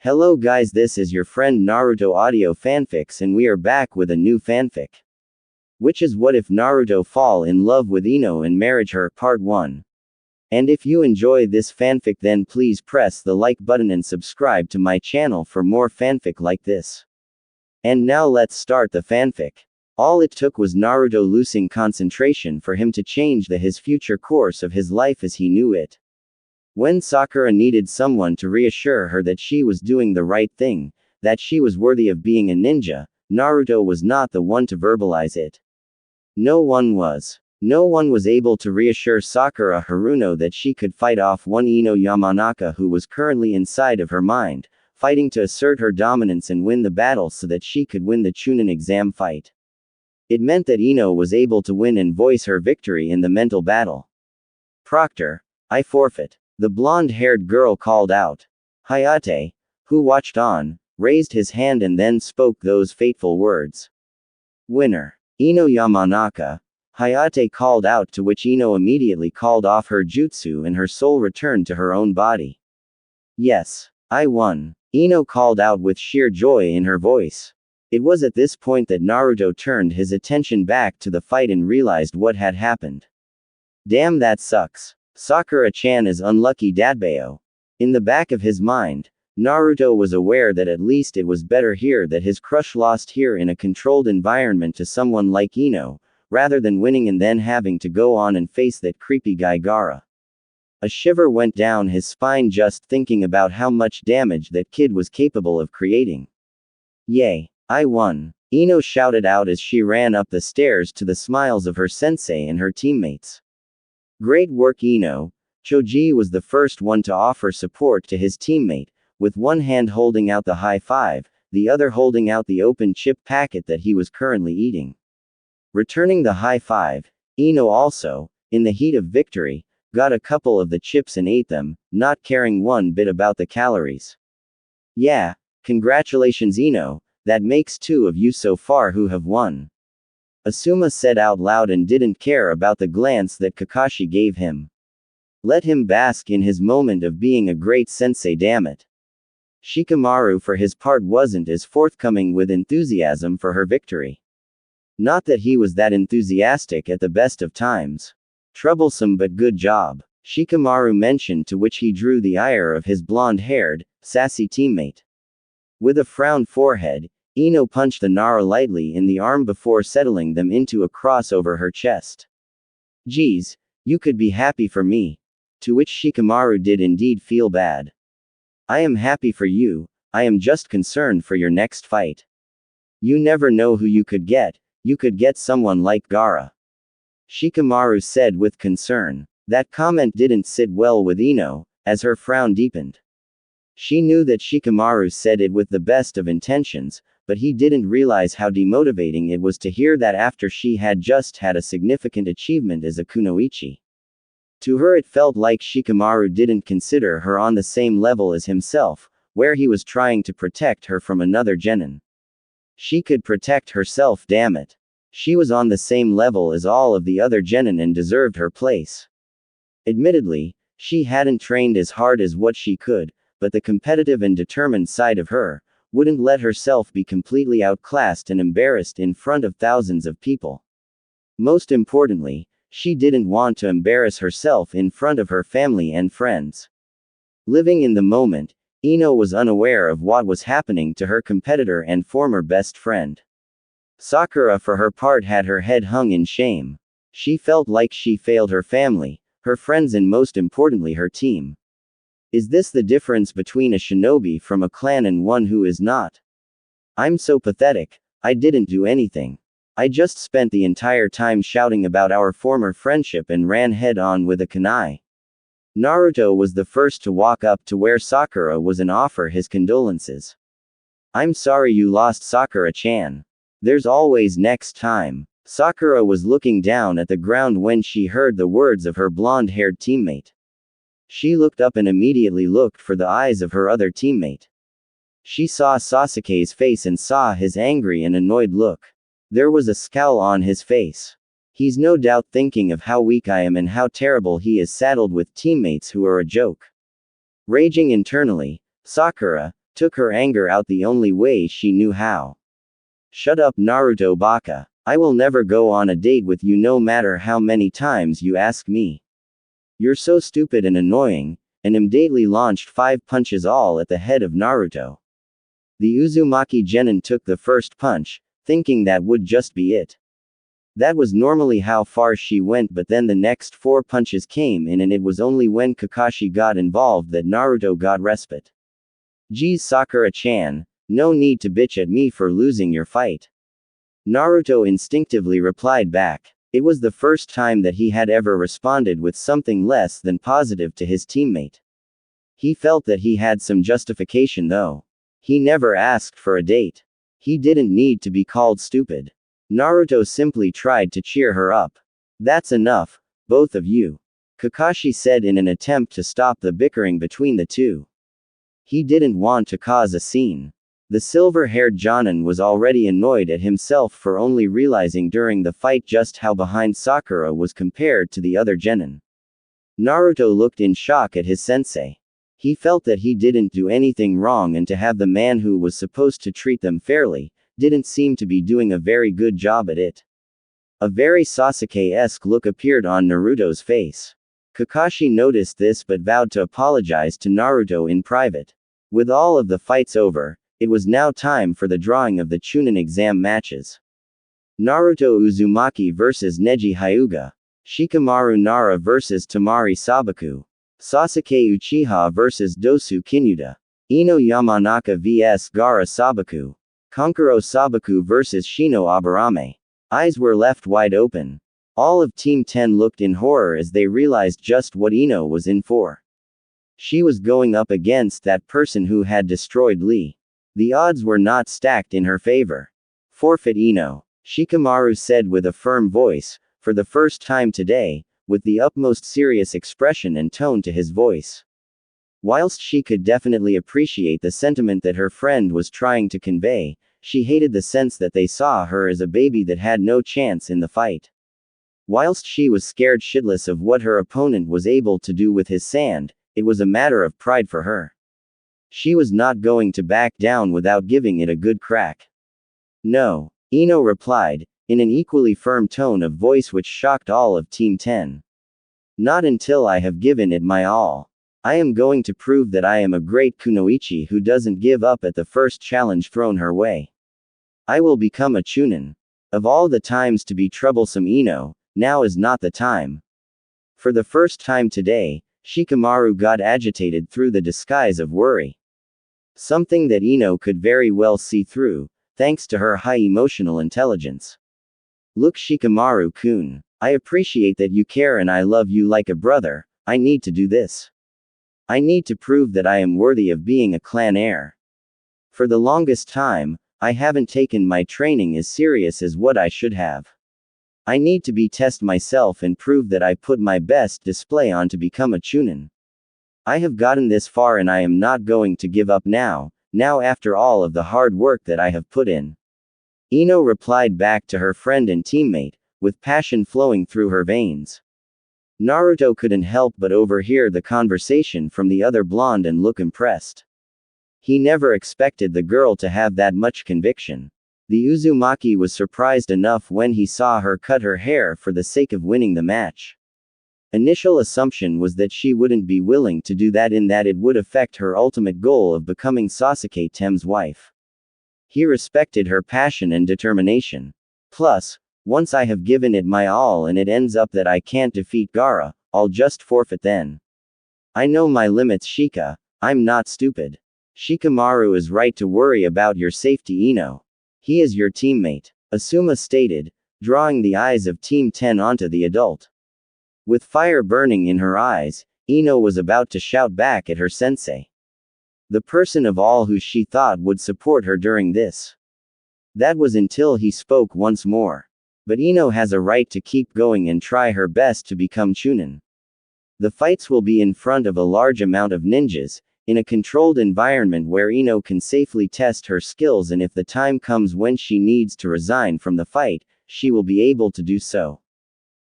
Hello guys, this is your friend Naruto Audio Fanfics and we are back with a new fanfic. Which is What If Naruto Fall in Love with Ino and Marriage Her Part 1. And if you enjoy this fanfic then please press the like button and subscribe to my channel for more fanfic like this. And now let's start the fanfic. All it took was Naruto losing concentration for him to change his future course of his life as he knew it. When Sakura needed someone to reassure her that she was doing the right thing, that she was worthy of being a ninja, Naruto was not the one to verbalize it. No one was. No one was able to reassure Sakura Haruno that she could fight off one Ino Yamanaka who was currently inside of her mind, fighting to assert her dominance and win the battle so that she could win the Chunin exam fight. It meant that Ino was able to win and voice her victory in the mental battle. Proctor, I forfeit. The blonde-haired girl called out. Hayate, who watched on, raised his hand and then spoke those fateful words. Winner. Ino Yamanaka. Hayate called out, to which Ino immediately called off her jutsu and her soul returned to her own body. Yes, I won. Ino called out with sheer joy in her voice. It was at this point that Naruto turned his attention back to the fight and realized what had happened. Damn, that sucks. Sakura-chan is unlucky Datbayo. In the back of his mind, Naruto was aware that at least it was better here that his crush lost here in a controlled environment to someone like Ino, rather than winning and then having to go on and face that creepy guy Gaara. A shiver went down his spine just thinking about how much damage that kid was capable of creating. Yay, I won! Ino shouted out as she ran up the stairs to the smiles of her sensei and her teammates. Great work Ino. Choji was the first one to offer support to his teammate, with one hand holding out the high five, the other holding out the open chip packet that he was currently eating. Returning the high five, Ino also, in the heat of victory, got a couple of the chips and ate them, not caring one bit about the calories. Yeah, congratulations Ino, that makes two of you so far who have won. Asuma said out loud and didn't care about the glance that Kakashi gave him. Let him bask in his moment of being a great sensei, damn it. Shikamaru for his part wasn't as forthcoming with enthusiasm for her victory. Not that he was that enthusiastic at the best of times. Troublesome but good job, Shikamaru mentioned, to which he drew the ire of his blonde-haired, sassy teammate. With a frowned forehead, Ino punched the Nara lightly in the arm before settling them into a cross over her chest. Geez, you could be happy for me. To which Shikamaru did indeed feel bad. I am happy for you, I am just concerned for your next fight. You never know who you could get someone like Gaara. Shikamaru said with concern. That comment didn't sit well with Ino, as her frown deepened. She knew that Shikamaru said it with the best of intentions, but he didn't realize how demotivating it was to hear that after she had just had a significant achievement as a kunoichi. To her it felt like Shikamaru didn't consider her on the same level as himself, where he was trying to protect her from another genin. She could protect herself, damn it. She was on the same level as all of the other genin and deserved her place. Admittedly, she hadn't trained as hard as what she could, but the competitive and determined side of her wouldn't let herself be completely outclassed and embarrassed in front of thousands of people. Most importantly, she didn't want to embarrass herself in front of her family and friends. Living in the moment, Ino was unaware of what was happening to her competitor and former best friend. Sakura for her part had her head hung in shame. She felt like she failed her family, her friends and most importantly her team. Is this the difference between a shinobi from a clan and one who is not? I'm so pathetic, I didn't do anything. I just spent the entire time shouting about our former friendship and ran head on with a kunai. Naruto was the first to walk up to where Sakura was and offer his condolences. I'm sorry you lost, Sakura-chan. There's always next time. Sakura was looking down at the ground when she heard the words of her blonde-haired teammate. She looked up and immediately looked for the eyes of her other teammate. She saw Sasuke's face and saw his angry and annoyed look. There was a scowl on his face. He's no doubt thinking of how weak I am and how terrible he is, saddled with teammates who are a joke. Raging internally, Sakura, took her anger out the only way she knew how. Shut up, Naruto baka. I will never go on a date with you no matter how many times you ask me. You're so stupid and annoying, and immediately launched 5 punches all at the head of Naruto. The Uzumaki genin took the first punch, thinking that would just be it. That was normally how far she went, but then the next 4 punches came in, and it was only when Kakashi got involved that Naruto got respite. Geez, Sakura-chan, no need to bitch at me for losing your fight. Naruto instinctively replied back. It was the first time that he had ever responded with something less than positive to his teammate. He felt that he had some justification though. He never asked for a date. He didn't need to be called stupid. Naruto simply tried to cheer her up. That's enough, both of you, Kakashi said in an attempt to stop the bickering between the two. He didn't want to cause a scene. The silver-haired Jonin was already annoyed at himself for only realizing during the fight just how behind Sakura was compared to the other genin. Naruto looked in shock at his sensei. He felt that he didn't do anything wrong, and to have the man who was supposed to treat them fairly, didn't seem to be doing a very good job at it. A very Sasuke-esque look appeared on Naruto's face. Kakashi noticed this but vowed to apologize to Naruto in private. With all of the fights over, it was now time for the drawing of the Chunin exam matches. Naruto Uzumaki vs Neji Hyuga. Shikamaru Nara vs Tamari Sabaku. Sasuke Uchiha vs Dosu Kinyuda. Ino Yamanaka vs Gaara Sabaku. Kankuro Sabaku vs Shino Aburame. Eyes were left wide open. All of Team 10 looked in horror as they realized just what Ino was in for. She was going up against that person who had destroyed Lee. The odds were not stacked in her favor. Forfeit Ino, Shikamaru said with a firm voice, for the first time today, with the utmost serious expression and tone to his voice. Whilst she could definitely appreciate the sentiment that her friend was trying to convey, she hated the sense that they saw her as a baby that had no chance in the fight. Whilst she was scared shitless of what her opponent was able to do with his sand, it was a matter of pride for her. She was not going to back down without giving it a good crack. No, Ino replied, in an equally firm tone of voice which shocked all of Team 10. Not until I have given it my all. I am going to prove that I am a great kunoichi who doesn't give up at the first challenge thrown her way. I will become a Chunin. Of all the times to be troublesome Ino, now is not the time. For the first time today, Shikamaru got agitated through the disguise of worry. Something that Ino could very well see through, thanks to her high emotional intelligence. Look, Shikamaru-kun, I appreciate that you care and I love you like a brother. I need to do this. I need to prove that I am worthy of being a clan heir. For the longest time, I haven't taken my training as serious as what I should have. I need to test myself and prove that I put my best display on to become a Chunin. I have gotten this far and I am not going to give up now after all of the hard work that I have put in. Ino replied back to her friend and teammate, with passion flowing through her veins. Naruto couldn't help but overhear the conversation from the other blonde and look impressed. He never expected the girl to have that much conviction. The Uzumaki was surprised enough when he saw her cut her hair for the sake of winning the match. Initial assumption was that she wouldn't be willing to do that, in that it would affect her ultimate goal of becoming Sasuke Tem's wife. He respected her passion and determination. Plus, once I have given it my all and it ends up that I can't defeat Gaara, I'll just forfeit then. I know my limits, Shika. I'm not stupid. Shikamaru is right to worry about your safety, Ino. He is your teammate, Asuma stated, drawing the eyes of Team 10 onto the adult. With fire burning in her eyes, Ino was about to shout back at her sensei. The person of all who she thought would support her during this. That was until he spoke once more. But Ino has a right to keep going and try her best to become Chunin. The fights will be in front of a large amount of ninjas, in a controlled environment where Ino can safely test her skills, and if the time comes when she needs to resign from the fight, she will be able to do so.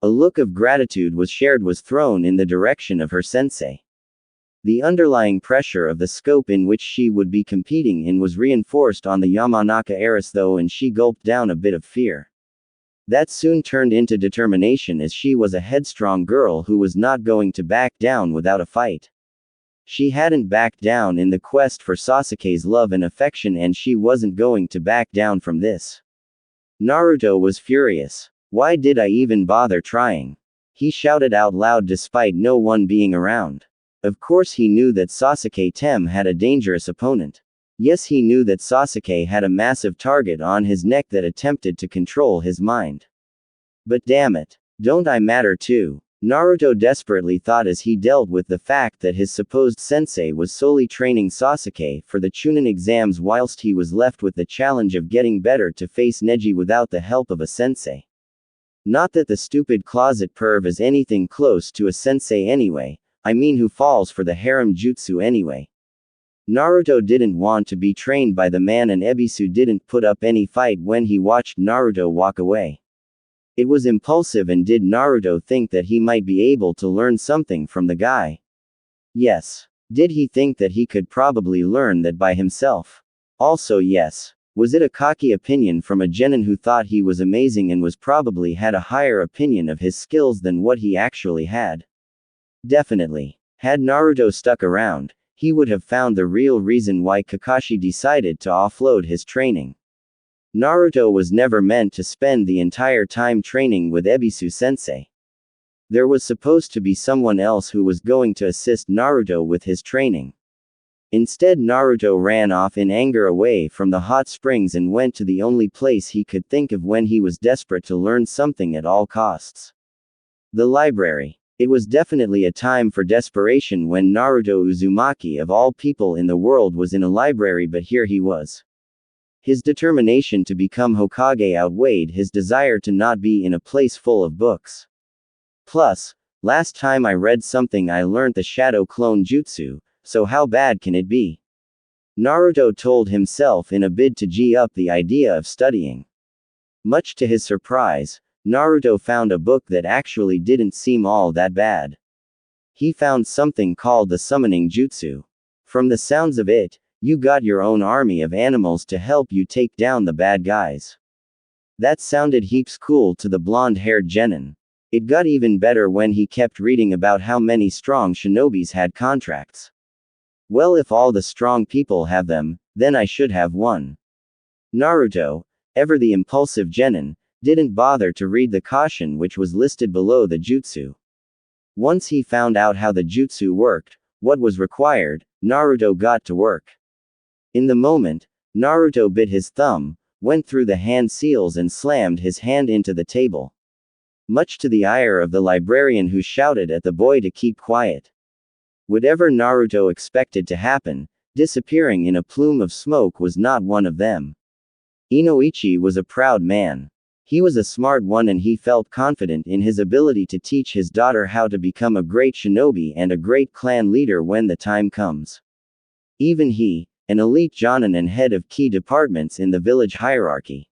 A look of gratitude was thrown in the direction of her sensei. The underlying pressure of the scope in which she would be competing in was reinforced on the Yamanaka heiress though, and she gulped down a bit of fear. That soon turned into determination, as she was a headstrong girl who was not going to back down without a fight. She hadn't backed down in the quest for Sasuke's love and affection, and she wasn't going to back down from this. Naruto was furious. Why did I even bother trying? He shouted out loud despite no one being around. Of course he knew that Sasuke Tem had a dangerous opponent. Yes, he knew that Sasuke had a massive target on his neck that attempted to control his mind. But damn it, don't I matter too? Naruto desperately thought as he dealt with the fact that his supposed sensei was solely training Sasuke for the Chunin exams, whilst he was left with the challenge of getting better to face Neji without the help of a sensei. Not that the stupid closet perv is anything close to a sensei anyway, I mean who falls for the harem jutsu anyway. Naruto didn't want to be trained by the man, and Ebisu didn't put up any fight when he watched Naruto walk away. It was impulsive, and did Naruto think that he might be able to learn something from the guy? Yes. Did he think that he could probably learn that by himself? Also yes. Was it a cocky opinion from a genin who thought he was amazing and was probably had a higher opinion of his skills than what he actually had? Definitely. Had Naruto stuck around, he would have found the real reason why Kakashi decided to offload his training. Naruto was never meant to spend the entire time training with Ebisu sensei. There was supposed to be someone else who was going to assist Naruto with his training. Instead, Naruto ran off in anger away from the hot springs and went to the only place he could think of when he was desperate to learn something at all costs. The library. It was definitely a time for desperation when Naruto Uzumaki of all people in the world was in a library, but here he was. His determination to become Hokage outweighed his desire to not be in a place full of books. Plus, last time I read something I learned the Shadow Clone Jutsu, so how bad can it be? Naruto told himself in a bid to G up the idea of studying. Much to his surprise, Naruto found a book that actually didn't seem all that bad. He found something called the Summoning Jutsu. From the sounds of it, you got your own army of animals to help you take down the bad guys. That sounded heaps cool to the blonde-haired genin. It got even better when he kept reading about how many strong shinobis had contracts. Well, if all the strong people have them, then I should have one. Naruto, ever the impulsive genin, didn't bother to read the caution which was listed below the jutsu. Once he found out how the jutsu worked, what was required, Naruto got to work. In the moment, Naruto bit his thumb, went through the hand seals and slammed his hand into the table. Much to the ire of the librarian, who shouted at the boy to keep quiet. Whatever Naruto expected to happen, disappearing in a plume of smoke was not one of them. Inoichi was a proud man. He was a smart one, and he felt confident in his ability to teach his daughter how to become a great shinobi and a great clan leader when the time comes. Even he, an elite jonin and head of key departments in the village hierarchy.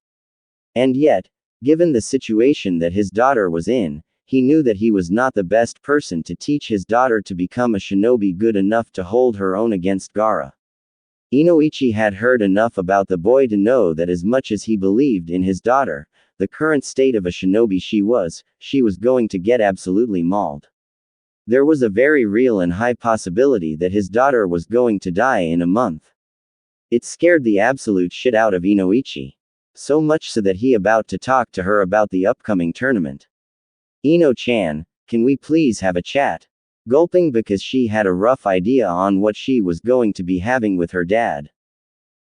And yet, given the situation that his daughter was in, he knew that he was not the best person to teach his daughter to become a shinobi good enough to hold her own against Gaara. Inoichi had heard enough about the boy to know that as much as he believed in his daughter, the current state of a shinobi she was going to get absolutely mauled. There was a very real and high possibility that his daughter was going to die in a month. It scared the absolute shit out of Inoichi. So much so that he about to talk to her about the upcoming tournament. Ino-chan, can we please have a chat? Gulping because she had a rough idea on what she was going to be having with her dad.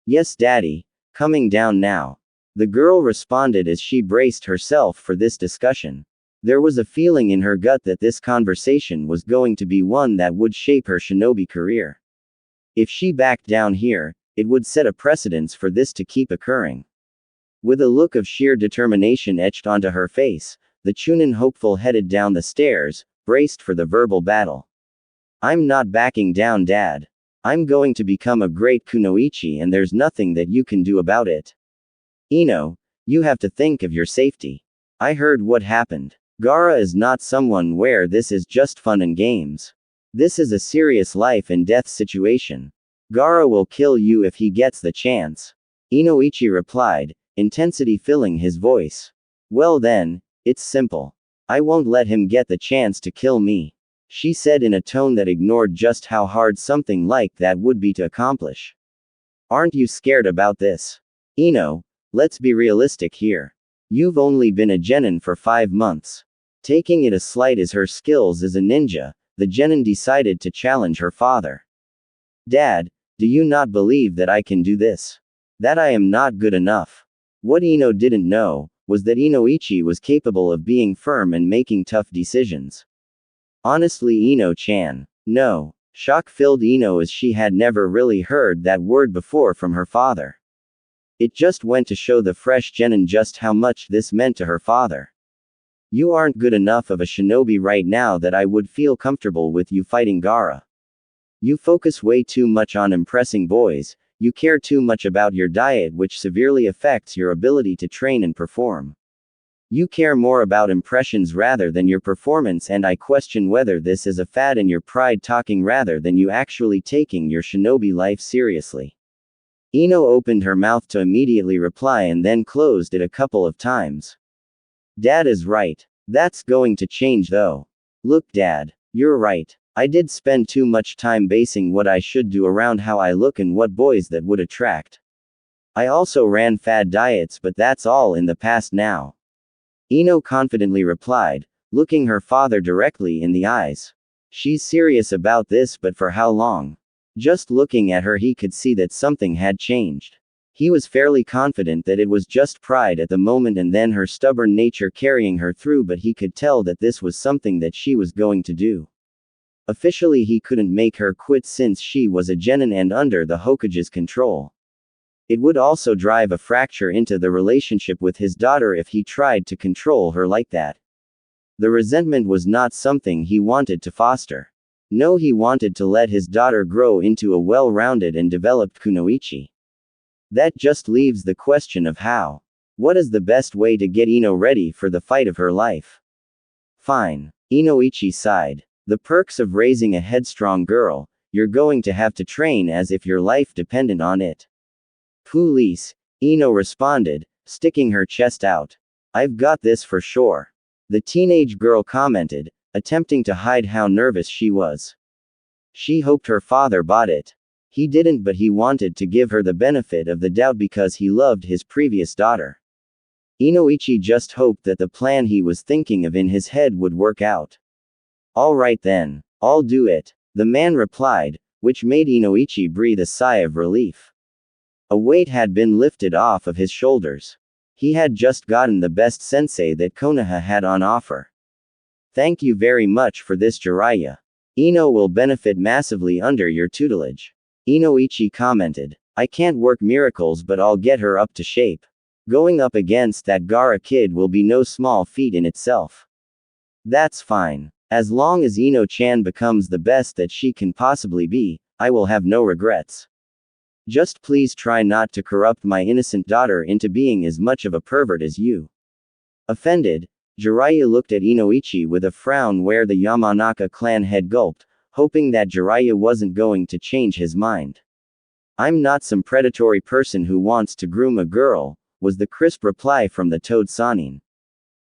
Yes, daddy, coming down now. The girl responded as she braced herself for this discussion. There was a feeling in her gut that this conversation was going to be one that would shape her shinobi career. If she backed down here, it would set a precedence for this to keep occurring. With a look of sheer determination etched onto her face, the Chunin hopeful headed down the stairs, braced for the verbal battle. I'm not backing down, Dad. I'm going to become a great kunoichi, and there's nothing that you can do about it. Ino, you have to think of your safety. I heard what happened. Gaara is not someone where this is just fun and games. This is a serious life and death situation. Gaara will kill you if he gets the chance. Inoichi replied, intensity filling his voice. Well then, it's simple. I won't let him get the chance to kill me, she said in a tone that ignored just how hard something like that would be to accomplish. Aren't you scared about this? Ino, let's be realistic here. You've only been a genin for 5 months. Taking it as slight as her skills as a ninja, the genin decided to challenge her father. Dad, do you not believe that I can do this? That I am not good enough? What Ino didn't know was that Inoichi was capable of being firm and making tough decisions. Honestly, Ino-chan. No. Shock filled Ino as she had never really heard that word before from her father. It just went to show the fresh genin just how much this meant to her father. You aren't good enough of a shinobi right now that I would feel comfortable with you fighting Gaara. You focus way too much on impressing boys, you care too much about your diet, which severely affects your ability to train and perform. You care more about impressions rather than your performance, and I question whether this is a fad and your pride talking rather than you actually taking your shinobi life seriously. Ino opened her mouth to immediately reply and then closed it a couple of times. Dad is right. That's going to change though. Look, Dad, you're right. I did spend too much time basing what I should do around how I look and what boys that would attract. I also ran fad diets, but that's all in the past now. Ino confidently replied, looking her father directly in the eyes. She's serious about this, but for how long? Just looking at her, he could see that something had changed. He was fairly confident that it was just pride at the moment and then her stubborn nature carrying her through, but he could tell that this was something that she was going to do. Officially, he couldn't make her quit since she was a genin and under the Hokage's control. It would also drive a fracture into the relationship with his daughter if he tried to control her like that. The resentment was not something he wanted to foster. No, he wanted to let his daughter grow into a well-rounded and developed kunoichi. That just leaves the question of how. What is the best way to get Ino ready for the fight of her life? Fine. Inoichi sighed. The perks of raising a headstrong girl, you're going to have to train as if your life depended on it. Police, Ino responded, sticking her chest out. I've got this for sure. The teenage girl commented, attempting to hide how nervous she was. She hoped her father bought it. He didn't, but he wanted to give her the benefit of the doubt because he loved his previous daughter. Inoichi just hoped that the plan he was thinking of in his head would work out. All right then, I'll do it, the man replied, which made Inoichi breathe a sigh of relief. A weight had been lifted off of his shoulders. He had just gotten the best sensei that Konoha had on offer. Thank you very much for this, Jiraiya. Ino will benefit massively under your tutelage. Inoichi commented. I can't work miracles, but I'll get her up to shape. Going up against that Gaara kid will be no small feat in itself. That's fine. As long as Ino-chan becomes the best that she can possibly be, I will have no regrets. Just please try not to corrupt my innocent daughter into being as much of a pervert as you. Offended, Jiraiya looked at Inoichi with a frown where the Yamanaka clan head gulped, hoping that Jiraiya wasn't going to change his mind. I'm not some predatory person who wants to groom a girl, was the crisp reply from the Toad Sanin.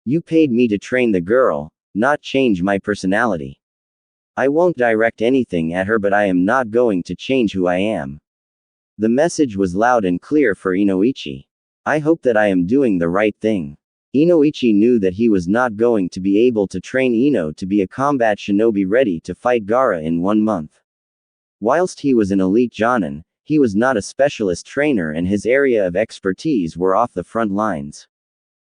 You paid me to train the girl, not change my personality. I won't direct anything at her, but I am not going to change who I am. The message was loud and clear for Inoichi. I hope that I am doing the right thing. Inoichi knew that he was not going to be able to train Ino to be a combat shinobi ready to fight Gaara in 1 month. Whilst he was an elite jonin, he was not a specialist trainer and his area of expertise were off the front lines.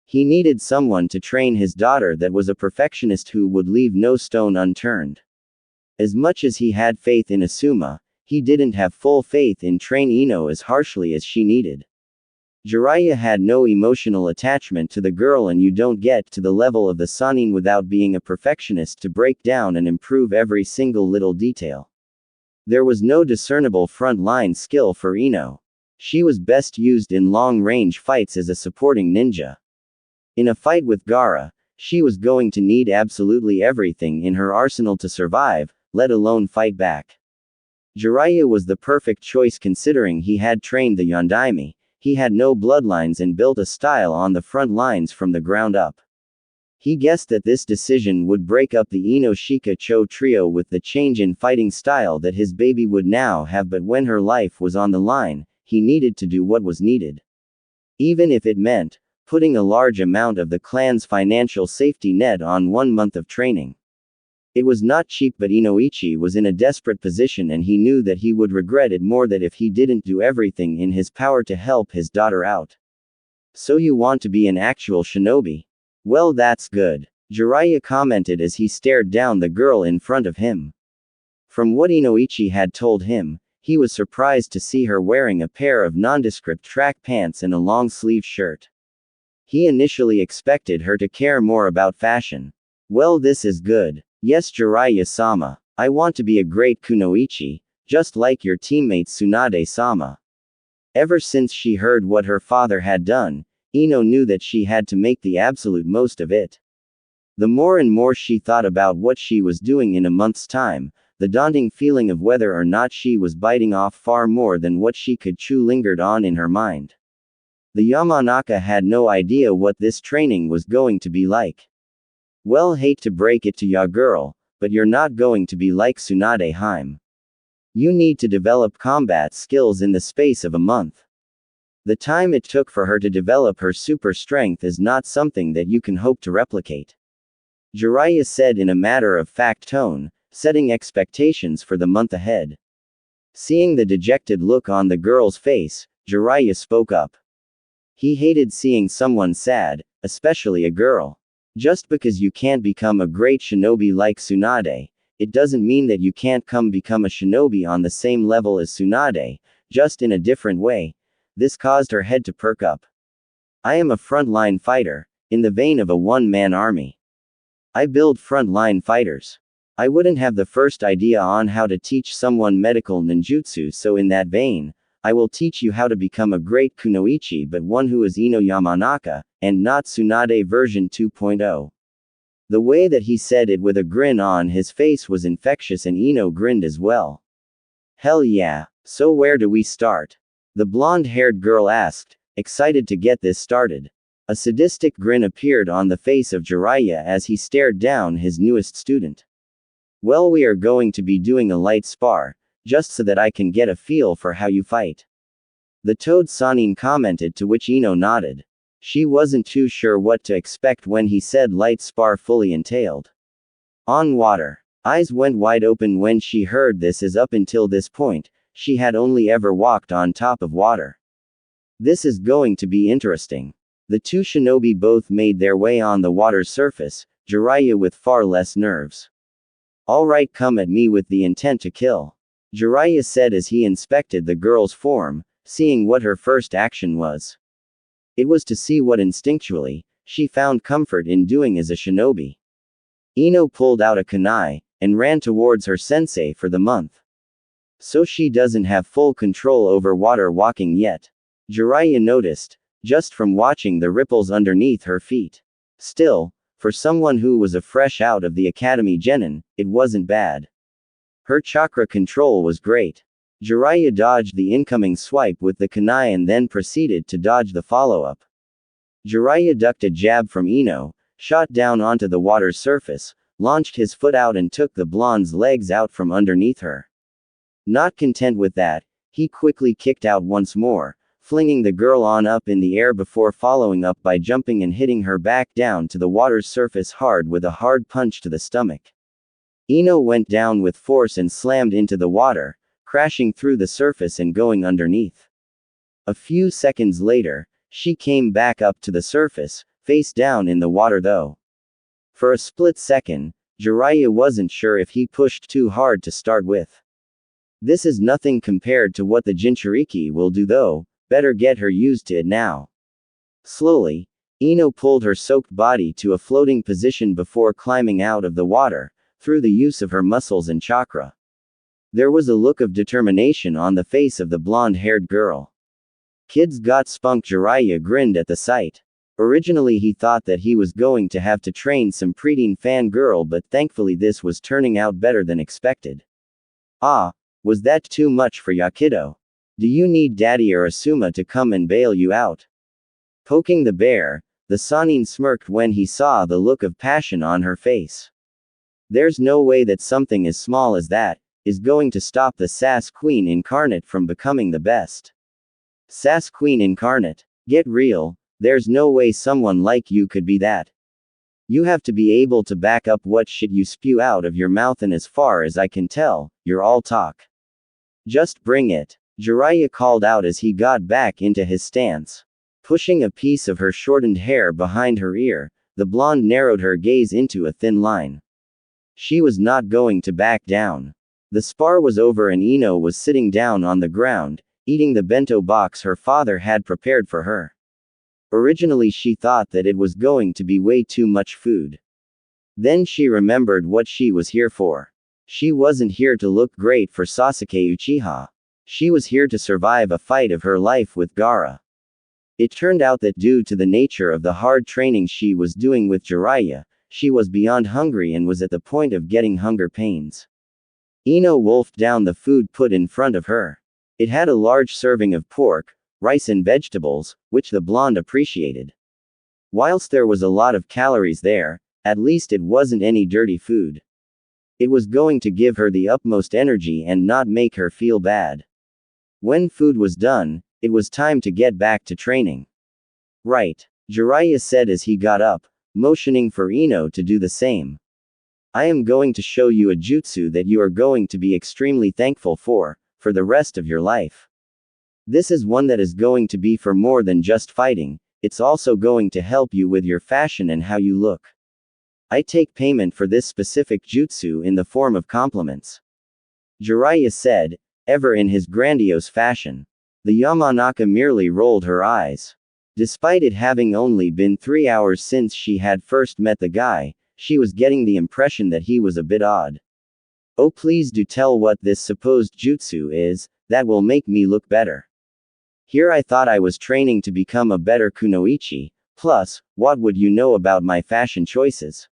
He needed someone to train his daughter that was a perfectionist who would leave no stone unturned. As much as he had faith in Asuma, he didn't have full faith in train Ino as harshly as she needed. Jiraiya had no emotional attachment to the girl, and you don't get to the level of the Sanin without being a perfectionist to break down and improve every single little detail. There was no discernible front-line skill for Ino. She was best used in long-range fights as a supporting ninja. In a fight with Gaara, she was going to need absolutely everything in her arsenal to survive, let alone fight back. Jiraiya was the perfect choice considering he had trained the Yondaime, he had no bloodlines and built a style on the front lines from the ground up. He guessed that this decision would break up the Ino Shika Cho trio with the change in fighting style that his baby would now have, but when her life was on the line, he needed to do what was needed. Even if it meant putting a large amount of the clan's financial safety net on 1 month of training. It was not cheap, but Inoichi was in a desperate position and he knew that he would regret it more that if he didn't do everything in his power to help his daughter out. So you want to be an actual shinobi? Well, that's good, Jiraiya commented as he stared down the girl in front of him. From what Inoichi had told him, he was surprised to see her wearing a pair of nondescript track pants and a long-sleeve shirt. He initially expected her to care more about fashion. Well, this is good. Yes, Jiraiya-sama. I want to be a great kunoichi, just like your teammate Tsunade-sama. Ever since she heard what her father had done, Ino knew that she had to make the absolute most of it. The more and more she thought about what she was doing in a month's time, the daunting feeling of whether or not she was biting off far more than what she could chew lingered on in her mind. The Yamanaka had no idea what this training was going to be like. Well, hate to break it to ya girl, but you're not going to be like Tsunade Hime. You need to develop combat skills in the space of a month. The time it took for her to develop her super strength is not something that you can hope to replicate. Jiraiya said in a matter-of-fact tone, setting expectations for the month ahead. Seeing the dejected look on the girl's face, Jiraiya spoke up. He hated seeing someone sad, especially a girl. Just because you can't become a great shinobi like Tsunade, it doesn't mean that you can't become a shinobi on the same level as Tsunade, just in a different way. This caused her head to perk up. I am a frontline fighter, in the vein of a one-man army. I build frontline fighters. I wouldn't have the first idea on how to teach someone medical ninjutsu, so in that vein, I will teach you how to become a great kunoichi, but one who is Ino Yamanaka, and not Tsunade version 2.0. The way that he said it with a grin on his face was infectious and Ino grinned as well. Hell yeah, so where do we start? The blonde-haired girl asked, excited to get this started. A sadistic grin appeared on the face of Jiraiya as he stared down his newest student. Well, we are going to be doing a light spar, just so that I can get a feel for how you fight. The Toad Sanin commented, to which Ino nodded. She wasn't too sure what to expect when he said light spar fully entailed on water. Eyes went wide open when she heard this, as up until this point, she had only ever walked on top of water. This is going to be interesting. The two shinobi both made their way on the water's surface, Jiraiya with far less nerves. Alright, come at me with the intent to kill, Jiraiya said as he inspected the girl's form, seeing what her first action was. It was to see what instinctually she found comfort in doing as a shinobi. Ino pulled out a kunai, and ran towards her sensei for the month. So she doesn't have full control over water walking yet, Jiraiya noticed, just from watching the ripples underneath her feet. Still, for someone who was a fresh out of the academy genin, it wasn't bad. Her chakra control was great. Jiraiya dodged the incoming swipe with the kunai and then proceeded to dodge the follow-up. Jiraiya ducked a jab from Ino, shot down onto the water's surface, launched his foot out and took the blonde's legs out from underneath her. Not content with that, he quickly kicked out once more, flinging the girl on up in the air before following up by jumping and hitting her back down to the water's surface hard with a hard punch to the stomach. Ino went down with force and slammed into the water, crashing through the surface and going underneath. A few seconds later, she came back up to the surface, face down in the water though. For a split second, Jiraiya wasn't sure if he pushed too hard to start with. This is nothing compared to what the Jinchuriki will do though, better get her used to it now. Slowly, Ino pulled her soaked body to a floating position before climbing out of the water, through the use of her muscles and chakra. There was a look of determination on the face of the blonde-haired girl. Kids got spunk, Jiraiya grinned at the sight. Originally he thought that he was going to have to train some preteen fangirl, but thankfully this was turning out better than expected. Ah, was that too much for ya, kiddo? Do you need Daddy or Asuma to come and bail you out? Poking the bear, the Sannin smirked when he saw the look of passion on her face. There's no way that something as small as that is going to stop the Sass Queen Incarnate from becoming the best. Sass Queen Incarnate? Get real, there's no way someone like you could be that. You have to be able to back up what shit you spew out of your mouth, and as far as I can tell, you're all talk. Just bring it, Jiraiya called out as he got back into his stance. Pushing a piece of her shortened hair behind her ear, the blonde narrowed her gaze into a thin line. She was not going to back down. The spar was over and Ino was sitting down on the ground, eating the bento box her father had prepared for her. Originally she thought that it was going to be way too much food. Then she remembered what she was here for. She wasn't here to look great for Sasuke Uchiha. She was here to survive a fight of her life with Gaara. It turned out that due to the nature of the hard training she was doing with Jiraiya, she was beyond hungry and was at the point of getting hunger pains. Ino wolfed down the food put in front of her. It had a large serving of pork, rice and vegetables, which the blonde appreciated. Whilst there was a lot of calories there, at least it wasn't any dirty food. It was going to give her the utmost energy and not make her feel bad. When food was done, it was time to get back to training. Right, Jiraiya said as he got up, motioning for Ino to do the same. I am going to show you a jutsu that you are going to be extremely thankful for the rest of your life. This is one that is going to be for more than just fighting, it's also going to help you with your fashion and how you look. I take payment for this specific jutsu in the form of compliments. Jiraiya said, ever in his grandiose fashion. The Yamanaka merely rolled her eyes. Despite it having only been 3 hours since she had first met the guy, she was getting the impression that he was a bit odd. Oh, please do tell what this supposed jutsu is, that will make me look better. Here I thought I was training to become a better kunoichi, plus, what would you know about my fashion choices?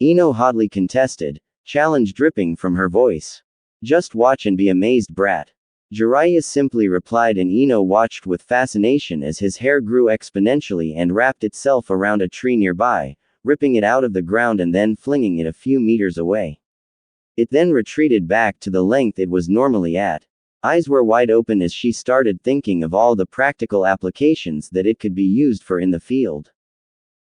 Ino hotly contested, challenge dripping from her voice. Just watch and be amazed, brat. Jiraiya simply replied, and Ino watched with fascination as his hair grew exponentially and wrapped itself around a tree nearby, ripping it out of the ground and then flinging it a few meters away. It then retreated back to the length it was normally at. Eyes were wide open as she started thinking of all the practical applications that it could be used for in the field.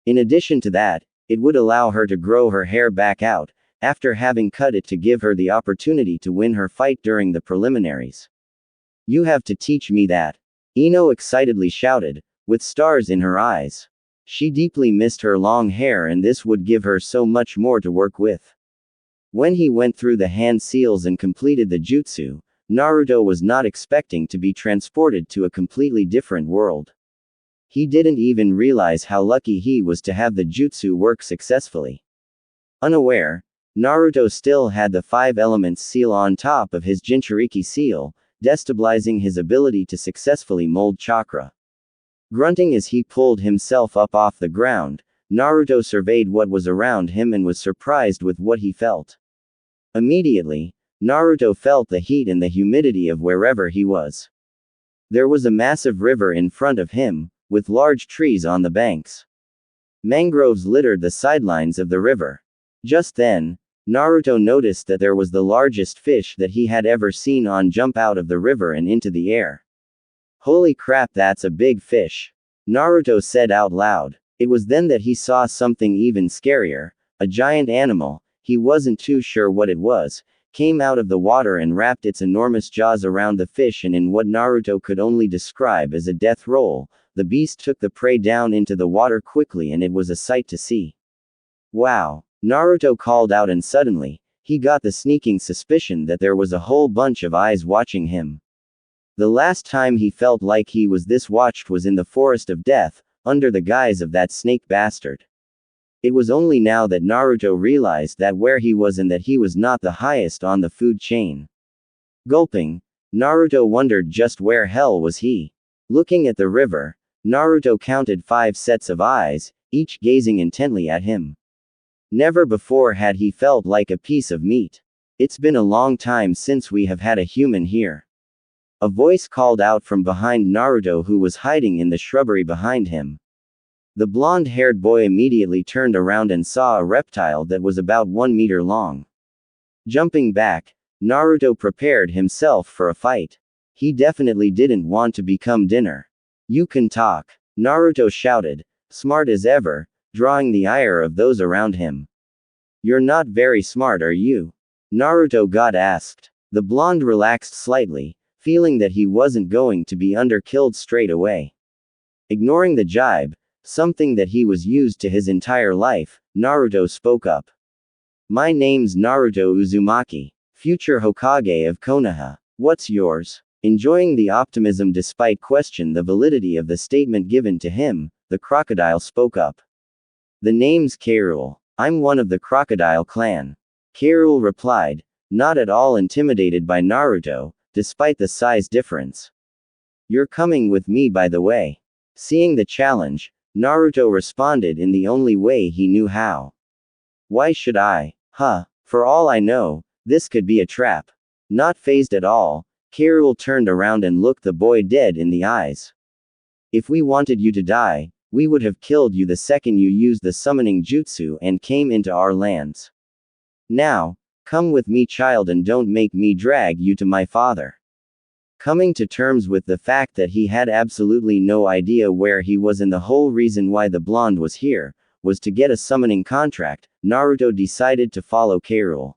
In addition to that, it would allow her to grow her hair back out, after having cut it, to give her the opportunity to win her fight during the preliminaries. You have to teach me that. Ino excitedly shouted, with stars in her eyes. She deeply missed her long hair, and this would give her so much more to work with. When he went through the hand seals and completed the jutsu, Naruto was not expecting to be transported to a completely different world. He didn't even realize how lucky he was to have the jutsu work successfully. Unaware, Naruto still had the 5 elements seal on top of his Jinchuriki seal, destabilizing his ability to successfully mold chakra. Grunting as he pulled himself up off the ground, Naruto surveyed what was around him and was surprised with what he felt. Immediately, Naruto felt the heat and the humidity of wherever he was. There was a massive river in front of him, with large trees on the banks. Mangroves littered the sidelines of the river. Just then, Naruto noticed that there was the largest fish that he had ever seen jump out of the river and into the air. Holy crap, that's a big fish! Naruto said out loud. It was then that he saw something even scarier, a giant animal, he wasn't too sure what it was, came out of the water and wrapped its enormous jaws around the fish, and in what Naruto could only describe as a death roll, the beast took the prey down into the water quickly, and it was a sight to see. Wow! Naruto called out, and suddenly, he got the sneaking suspicion that there was a whole bunch of eyes watching him. The last time he felt like he was this watched was in the Forest of Death, under the guise of that snake bastard. It was only now that Naruto realized that where he was and that he was not the highest on the food chain. Gulping, Naruto wondered just where hell was he. Looking at the river, Naruto counted 5 sets of eyes, each gazing intently at him. Never before had he felt like a piece of meat. It's been a long time since we have had a human here. A voice called out from behind Naruto, who was hiding in the shrubbery behind him. The blonde-haired boy immediately turned around and saw a reptile that was about 1 meter long. Jumping back, Naruto prepared himself for a fight. He definitely didn't want to become dinner. You can talk, Naruto shouted, smart as ever, drawing the ire of those around him. You're not very smart, are you? Naruto got asked. The blonde relaxed slightly, feeling that he wasn't going to be underkilled straight away. Ignoring the jibe, something that he was used to his entire life, Naruto spoke up. My name's Naruto Uzumaki, future Hokage of Konoha. What's yours? Enjoying the optimism despite question the validity of the statement given to him, the crocodile spoke up. The name's Kairul. I'm one of the crocodile clan. Kairul replied, not at all intimidated by Naruto, despite the size difference. You're coming with me, by the way. Seeing the challenge, Naruto responded in the only way he knew how. Why should I? For all I know, this could be a trap. Not fazed at all, Kairul turned around and looked the boy dead in the eyes. If we wanted you to die, we would have killed you the second you used the summoning jutsu and came into our lands. Now, come with me, child, and don't make me drag you to my father. Coming to terms with the fact that he had absolutely no idea where he was and the whole reason why the blonde was here, was to get a summoning contract, Naruto decided to follow Kairul.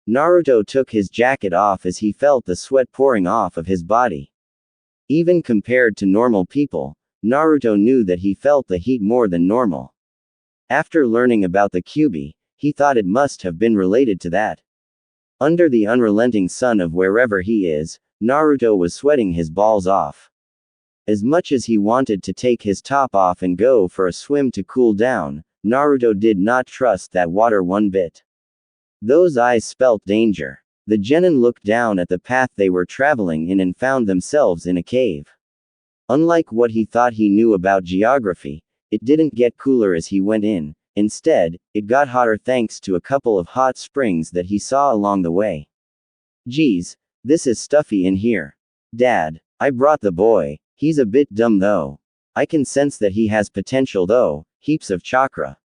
Naruto took his jacket off as he felt the sweat pouring off of his body. Even compared to normal people, Naruto knew that he felt the heat more than normal. After learning about the Kyuubi, he thought it must have been related to that. Under the unrelenting sun of wherever he is, Naruto was sweating his balls off. As much as he wanted to take his top off and go for a swim to cool down, Naruto did not trust that water one bit. Those eyes spelt danger. The genin looked down at the path they were traveling in and found themselves in a cave. Unlike what he thought he knew about geography, it didn't get cooler as he went in. Instead, it got hotter thanks to a couple of hot springs that he saw along the way. Geez, this is stuffy in here. Dad, I brought the boy. He's a bit dumb though. I can sense that he has potential though, heaps of chakra.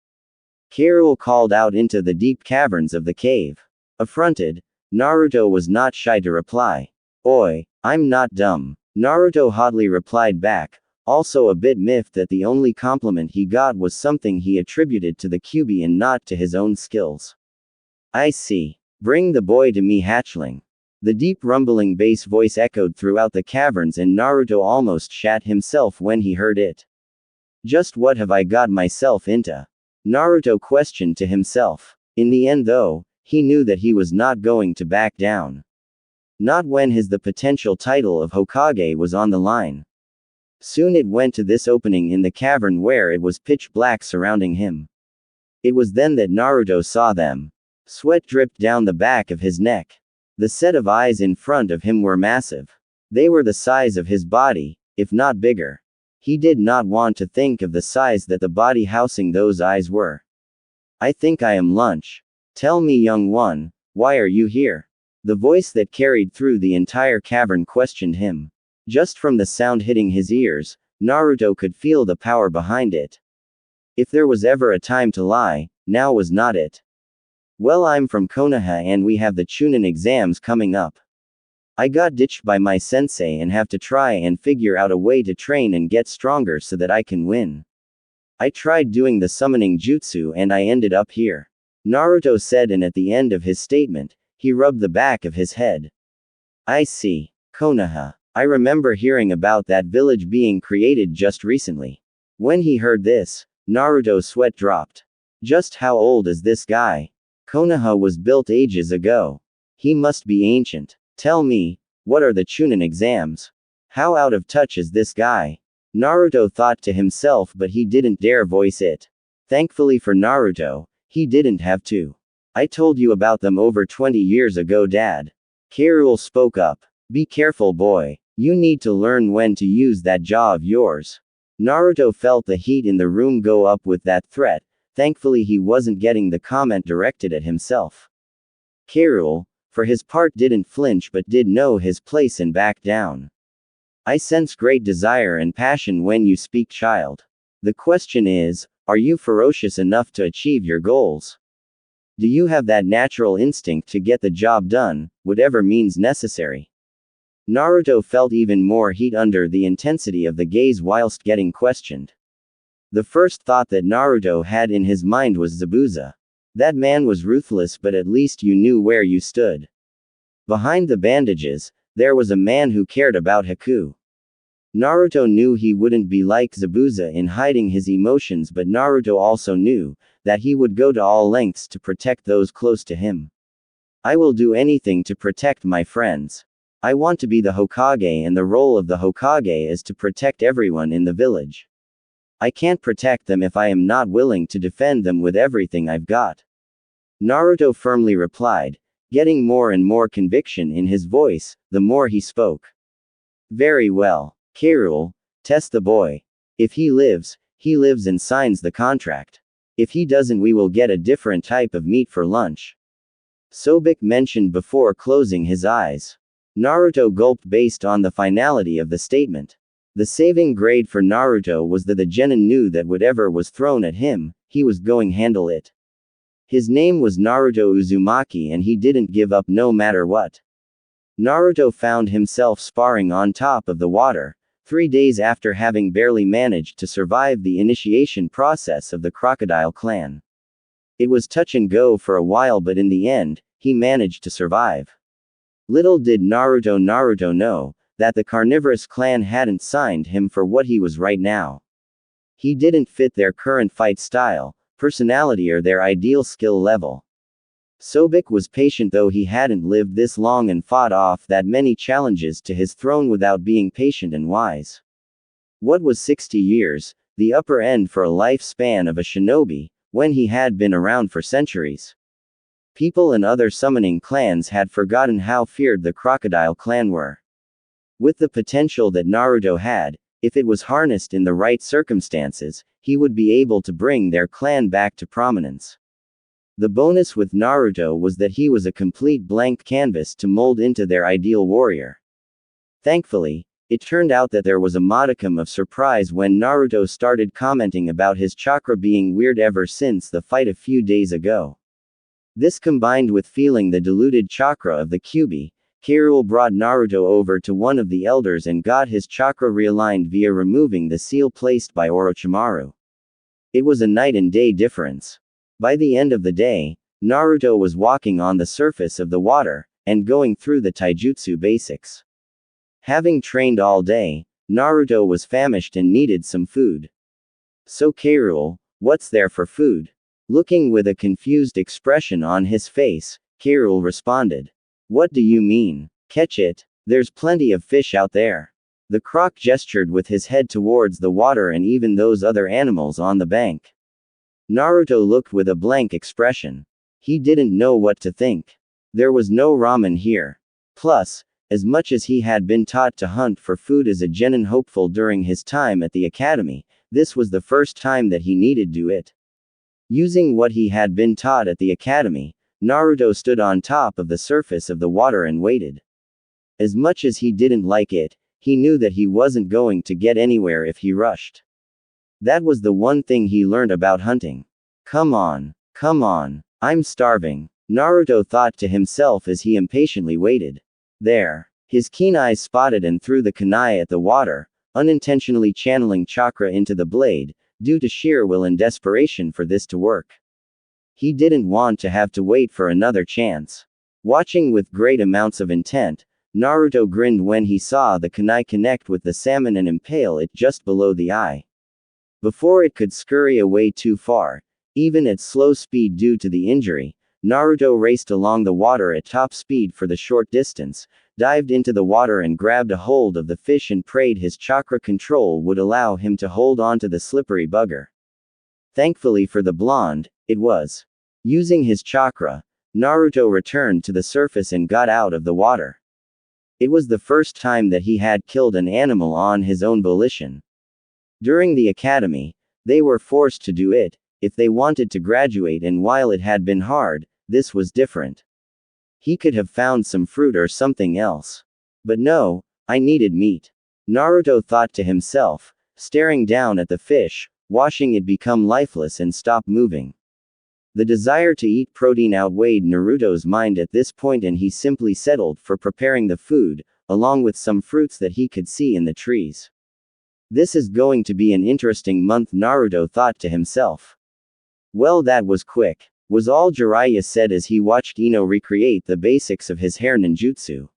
Kairul called out into the deep caverns of the cave. Affronted, Naruto was not shy to reply. Oi, I'm not dumb. Naruto hotly replied back, also a bit miffed that the only compliment he got was something he attributed to the Kyuubi and not to his own skills. I see. Bring the boy to me, hatchling. The deep rumbling bass voice echoed throughout the caverns and Naruto almost shat himself when he heard it. Just what have I got myself into? Naruto questioned to himself. In the end though, he knew that he was not going to back down. Not when the potential title of Hokage was on the line. Soon it went to this opening in the cavern where it was pitch black surrounding him. It was then that Naruto saw them. Sweat dripped down the back of his neck. The set of eyes in front of him were massive. They were the size of his body, if not bigger. He did not want to think of the size that the body housing those eyes were. I think I am lunch. Tell me, young one, why are you here? The voice that carried through the entire cavern questioned him. Just from the sound hitting his ears, Naruto could feel the power behind it. If there was ever a time to lie, now was not it. Well, I'm from Konoha and we have the Chunin exams coming up. I got ditched by my sensei and have to try and figure out a way to train and get stronger so that I can win. I tried doing the summoning jutsu and I ended up here. Naruto said, and at the end of his statement, he rubbed the back of his head. I see. Konoha. I remember hearing about that village being created just recently. When he heard this, Naruto's sweat dropped. Just how old is this guy? Konoha was built ages ago. He must be ancient. Tell me, what are the Chunin exams? How out of touch is this guy? Naruto thought to himself, but he didn't dare voice it. Thankfully for Naruto, he didn't have to. I told you about them over 20 years ago, Dad. Kairul spoke up. Be careful, boy. You need to learn when to use that jaw of yours. Naruto felt the heat in the room go up with that threat. Thankfully he wasn't getting the comment directed at himself. K. for his part didn't flinch but did know his place and back down. I sense great desire and passion when you speak, child. The question is, are you ferocious enough to achieve your goals? Do you have that natural instinct to get the job done, whatever means necessary? Naruto felt even more heat under the intensity of the gaze whilst getting questioned. The first thought that Naruto had in his mind was Zabuza. That man was ruthless, but at least you knew where you stood. Behind the bandages, there was a man who cared about Haku. Naruto knew he wouldn't be like Zabuza in hiding his emotions, but Naruto also knew that he would go to all lengths to protect those close to him. I will do anything to protect my friends. I want to be the Hokage, and the role of the Hokage is to protect everyone in the village. I can't protect them if I am not willing to defend them with everything I've got. Naruto firmly replied, getting more and more conviction in his voice, the more he spoke. Very well. K. Test the boy. If he lives and signs the contract. If he doesn't, we will get a different type of meat for lunch. Sobek mentioned before closing his eyes. Naruto gulped based on the finality of the statement. The saving grade for Naruto was that the genin knew that whatever was thrown at him, he was going handle it. His name was Naruto Uzumaki and he didn't give up no matter what. Naruto found himself sparring on top of the water, 3 days after having barely managed to survive the initiation process of the Crocodile clan. It was touch and go for a while, but in the end, he managed to survive. Little did Naruto know that the carnivorous clan hadn't signed him for what he was right now. He didn't fit their current fight style, personality, or their ideal skill level. Sobek was patient, though he hadn't lived this long and fought off that many challenges to his throne without being patient and wise. What was 60 years, the upper end for a lifespan of a shinobi, when he had been around for centuries? People and other summoning clans had forgotten how feared the Crocodile clan were. With the potential that Naruto had, if it was harnessed in the right circumstances, he would be able to bring their clan back to prominence. The bonus with Naruto was that he was a complete blank canvas to mold into their ideal warrior. Thankfully, it turned out that there was a modicum of surprise when Naruto started commenting about his chakra being weird ever since the fight a few days ago. This, combined with feeling the diluted chakra of the Kyuubi, K. brought Naruto over to one of the elders and got his chakra realigned via removing the seal placed by Orochimaru. It was a night and day difference. By the end of the day, Naruto was walking on the surface of the water, and going through the taijutsu basics. Having trained all day, Naruto was famished and needed some food. So K. What's there for food? Looking with a confused expression on his face, K. responded. What do you mean? Catch it. There's plenty of fish out there. The croc gestured with his head towards the water and even those other animals on the bank. Naruto looked with a blank expression. He didn't know what to think. There was no ramen here. Plus, as much as he had been taught to hunt for food as a genin hopeful during his time at the academy, this was the first time that he needed to do it. Using what he had been taught at the academy, Naruto stood on top of the surface of the water and waited. As much as he didn't like it, he knew that he wasn't going to get anywhere if he rushed. That was the one thing he learned about hunting. Come on, I'm starving, Naruto thought to himself as he impatiently waited. There. His keen eyes spotted and threw the kunai at the water, unintentionally channeling chakra into the blade, due to sheer will and desperation for this to work. He didn't want to have to wait for another chance. Watching with great amounts of intent, Naruto grinned when he saw the kunai connect with the salmon and impale it just below the eye. Before it could scurry away too far, even at slow speed due to the injury, Naruto raced along the water at top speed for the short distance, dived into the water and grabbed a hold of the fish and prayed his chakra control would allow him to hold onto the slippery bugger. Thankfully for the blonde, it was. Using his chakra, Naruto returned to the surface and got out of the water. It was the first time that he had killed an animal on his own volition. During the academy, they were forced to do it, if they wanted to graduate, and while it had been hard, this was different. He could have found some fruit or something else. But no, I needed meat. Naruto thought to himself, staring down at the fish, watching it become lifeless and stop moving. The desire to eat protein outweighed Naruto's mind at this point, and he simply settled for preparing the food, along with some fruits that he could see in the trees. This is going to be an interesting month, Naruto thought to himself. Well, that was quick, was all Jiraiya said as he watched Ino recreate the basics of his hair ninjutsu.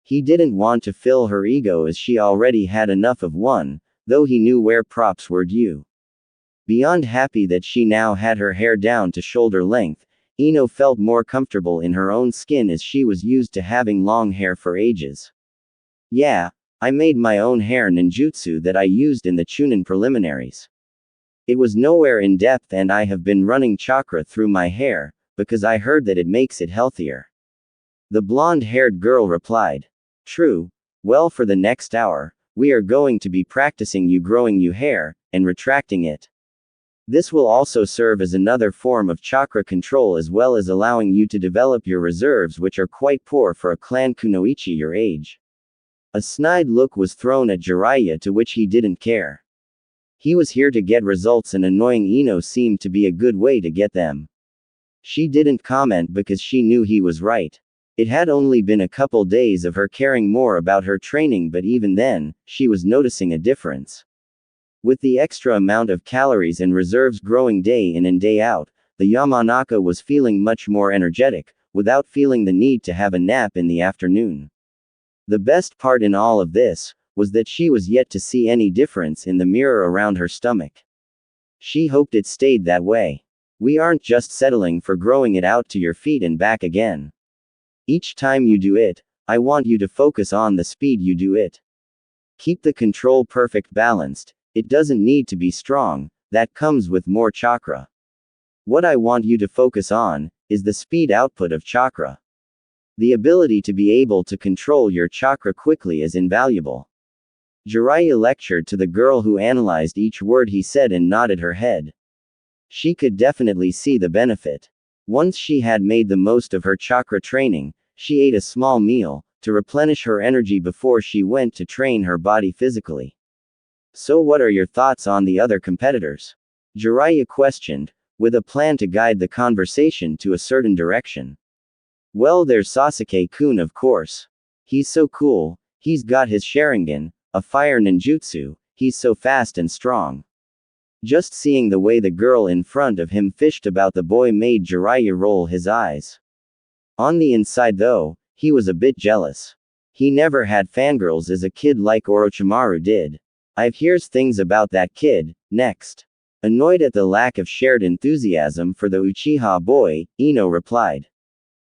He didn't want to fill her ego as she already had enough of one, though he knew where props were due. Beyond happy that she now had her hair down to shoulder length, Ino felt more comfortable in her own skin as she was used to having long hair for ages. Yeah, I made my own hair ninjutsu that I used in the Chunin preliminaries. It was nowhere in depth, and I have been running chakra through my hair, because I heard that it makes it healthier. The blonde-haired girl replied. True. Well, for the next hour, we are going to be practicing you growing you hair, and retracting it. This will also serve as another form of chakra control, as well as allowing you to develop your reserves, which are quite poor for a clan kunoichi your age. A snide look was thrown at Jiraiya, to which he didn't care. He was here to get results, and annoying Ino seemed to be a good way to get them. She didn't comment because she knew he was right. It had only been a couple days of her caring more about her training, but even then, she was noticing a difference. With the extra amount of calories and reserves growing day in and day out, the Yamanaka was feeling much more energetic, without feeling the need to have a nap in the afternoon. The best part in all of this was that she was yet to see any difference in the mirror around her stomach. She hoped it stayed that way. We aren't just settling for growing it out to your feet and back again. Each time you do it, I want you to focus on the speed you do it. Keep the control perfect balanced. It doesn't need to be strong, that comes with more chakra. What I want you to focus on is the speed output of chakra. The ability to be able to control your chakra quickly is invaluable. Jiraiya lectured to the girl, who analyzed each word he said and nodded her head. She could definitely see the benefit. Once she had made the most of her chakra training, she ate a small meal to replenish her energy before she went to train her body physically. So what are your thoughts on the other competitors? Jiraiya questioned, with a plan to guide the conversation to a certain direction. Well, there's Sasuke-kun, of course. He's so cool, he's got his Sharingan, a fire ninjutsu, he's so fast and strong. Just seeing the way the girl in front of him fished about the boy made Jiraiya roll his eyes. On the inside though, he was a bit jealous. He never had fangirls as a kid like Orochimaru did. I've hears things about that kid. Next. Annoyed at the lack of shared enthusiasm for the Uchiha boy, Ino replied.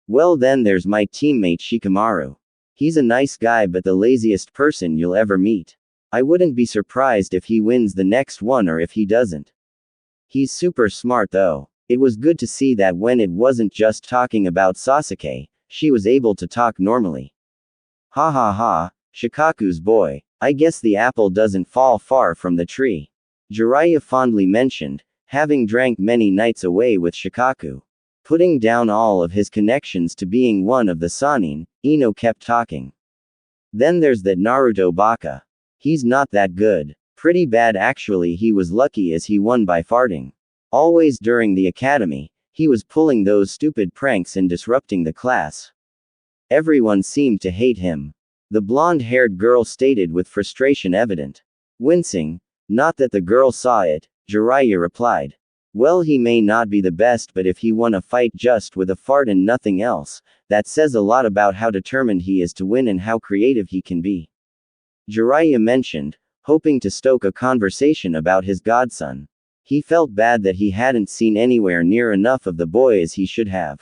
Well, then there's my teammate Shikamaru. He's a nice guy but the laziest person you'll ever meet. I wouldn't be surprised if he wins the next one or if he doesn't. He's super smart though. It was good to see that when it wasn't just talking about Sasuke, she was able to talk normally. Ha ha ha, Shikaku's boy. I guess the apple doesn't fall far from the tree. Jiraiya fondly mentioned, having drank many nights away with Shikaku. Putting down all of his connections to being one of the Sannin, Ino kept talking. Then there's that Naruto baka. He's not that good. Pretty bad actually. He was lucky as he won by farting. Always during the academy, he was pulling those stupid pranks and disrupting the class. Everyone seemed to hate him. The blonde-haired girl stated with frustration evident. Wincing, not that the girl saw it, Jiraiya replied. Well, he may not be the best, but if he won a fight just with a fart and nothing else, that says a lot about how determined he is to win and how creative he can be. Jiraiya mentioned, hoping to stoke a conversation about his godson. He felt bad that he hadn't seen anywhere near enough of the boy as he should have.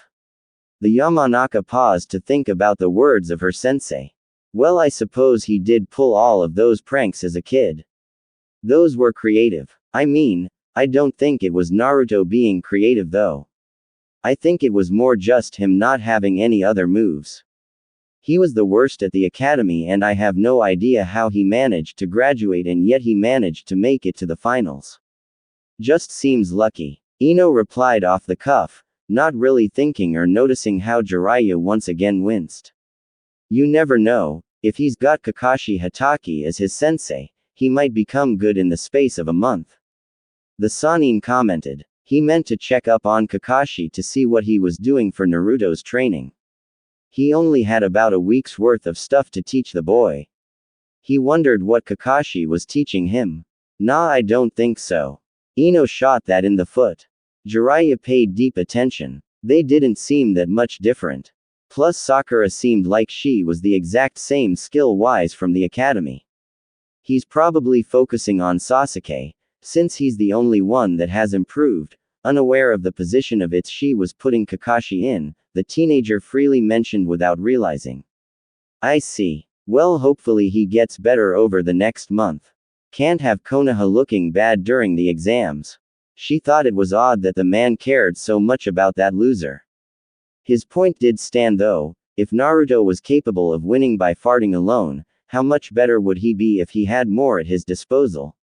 The Yamanaka paused to think about the words of her sensei. Well, I suppose he did pull all of those pranks as a kid. Those were creative. I mean, I don't think it was Naruto being creative though. I think it was more just him not having any other moves. He was the worst at the academy and I have no idea how he managed to graduate and yet he managed to make it to the finals. Just seems lucky. Ino replied off the cuff, not really thinking or noticing how Jiraiya once again winced. You never know, if he's got Kakashi Hatake as his sensei, he might become good in the space of a month. The Sannin commented. He meant to check up on Kakashi to see what he was doing for Naruto's training. He only had about a week's worth of stuff to teach the boy. He wondered what Kakashi was teaching him. Nah, I don't think so. Ino shot that in the foot. Jiraiya paid deep attention. They didn't seem that much different. Plus Sakura seemed like she was the exact same skill-wise from the academy. He's probably focusing on Sasuke, since he's the only one that has improved. Unaware of the position of it she was putting Kakashi in, the teenager freely mentioned without realizing. I see. Well, hopefully he gets better over the next month. Can't have Konoha looking bad during the exams. She thought it was odd that the man cared so much about that loser. His point did stand though. If Naruto was capable of winning by farting alone, how much better would he be if he had more at his disposal?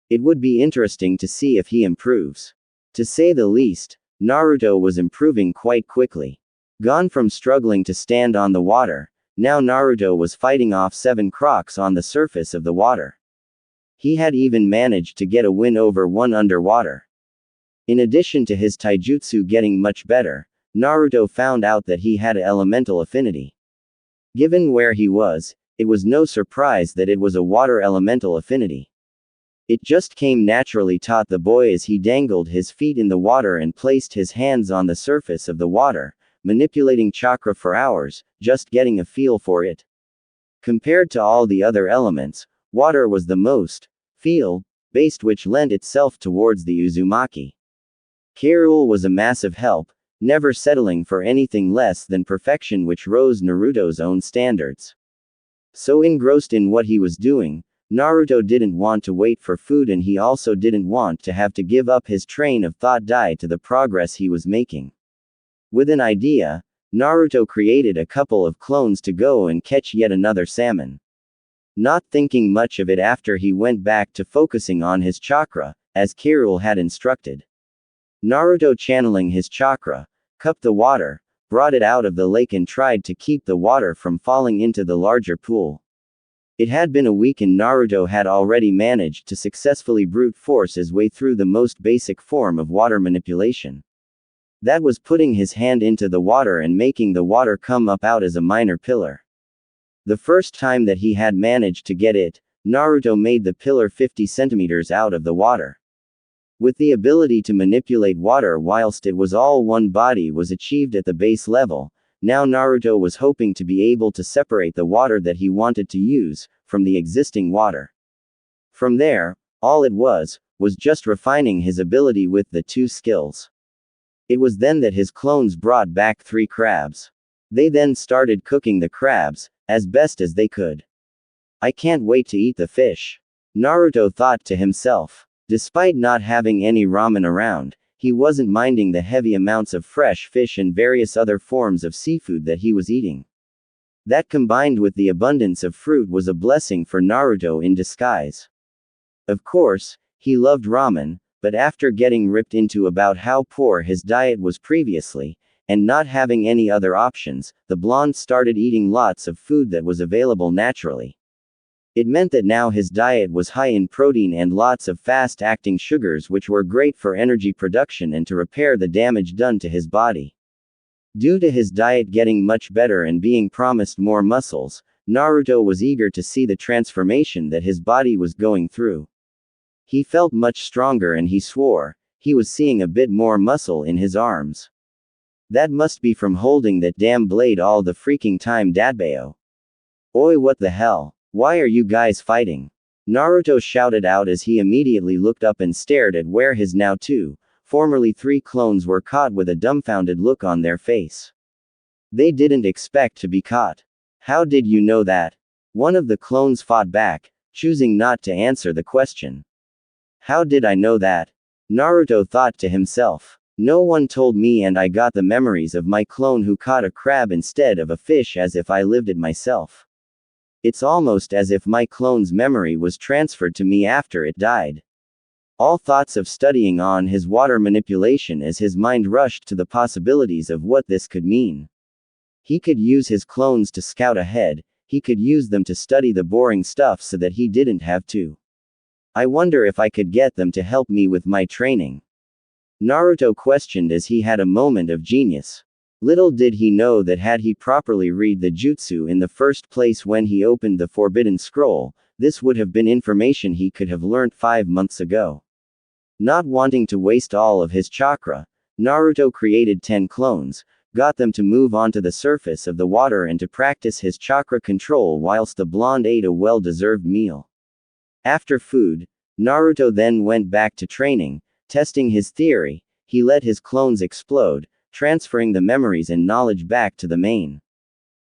It would be interesting to see if he improves. To say the least, Naruto was improving quite quickly. Gone from struggling to stand on the water, now Naruto was fighting off 7 crocs on the surface of the water. He had even managed to get a win over one underwater. In addition to his taijutsu getting much better, Naruto found out that he had an elemental affinity. Given where he was, it was no surprise that it was a water elemental affinity. It just came naturally taught the boy as he dangled his feet in the water and placed his hands on the surface of the water, manipulating chakra for hours, just getting a feel for it. Compared to all the other elements, water was the most feel-based, which lent itself towards the Uzumaki. Kirill was a massive help, never settling for anything less than perfection, which rose Naruto's own standards. So engrossed in what he was doing, Naruto didn't want to wait for food and he also didn't want to have to give up his train of thought die to the progress he was making. With an idea, Naruto created a couple of clones to go and catch yet another salmon. Not thinking much of it after he went back to focusing on his chakra, as Kirill had instructed. Naruto, channeling his chakra, cupped the water, brought it out of the lake and tried to keep the water from falling into the larger pool. It had been a week and Naruto had already managed to successfully brute force his way through the most basic form of water manipulation. That was putting his hand into the water and making the water come up out as a minor pillar. The first time that he had managed to get it, Naruto made the pillar 50 centimeters out of the water. With the ability to manipulate water whilst it was all one body was achieved at the base level, now Naruto was hoping to be able to separate the water that he wanted to use from the existing water. From there, all it was just refining his ability with the two skills. It was then that his clones brought back 3 crabs. They then started cooking the crabs, as best as they could. I can't wait to eat the fish, Naruto thought to himself. Despite not having any ramen around, he wasn't minding the heavy amounts of fresh fish and various other forms of seafood that he was eating. That combined with the abundance of fruit was a blessing for Naruto in disguise. Of course, he loved ramen, but after getting ripped into about how poor his diet was previously, and not having any other options, the blonde started eating lots of food that was available naturally. It meant that now his diet was high in protein and lots of fast-acting sugars, which were great for energy production and to repair the damage done to his body. Due to his diet getting much better and being promised more muscles, Naruto was eager to see the transformation that his body was going through. He felt much stronger and he swore he was seeing a bit more muscle in his arms. That must be from holding that damn blade all the freaking time, Dadbayo. Oi, what the hell? Why are you guys fighting? Naruto shouted out as he immediately looked up and stared at where his now 2, formerly 3 clones were caught with a dumbfounded look on their face. They didn't expect to be caught. How did you know that? One of the clones fought back, choosing not to answer the question. How did I know that? Naruto thought to himself. No one told me, and I got the memories of my clone who caught a crab instead of a fish as if I lived it myself. It's almost as if my clone's memory was transferred to me after it died. All thoughts of studying on his water manipulation as his mind rushed to the possibilities of what this could mean. He could use his clones to scout ahead, he could use them to study the boring stuff so that he didn't have to. I wonder if I could get them to help me with my training. Naruto questioned as he had a moment of genius. Little did he know that had he properly read the jutsu in the first place when he opened the Forbidden Scroll, this would have been information he could have learnt 5 months ago. Not wanting to waste all of his chakra, Naruto created 10 clones, got them to move onto the surface of the water and to practice his chakra control whilst the blonde ate a well-deserved meal. After food, Naruto then went back to training, testing his theory. He let his clones explode, transferring the memories and knowledge back to the main.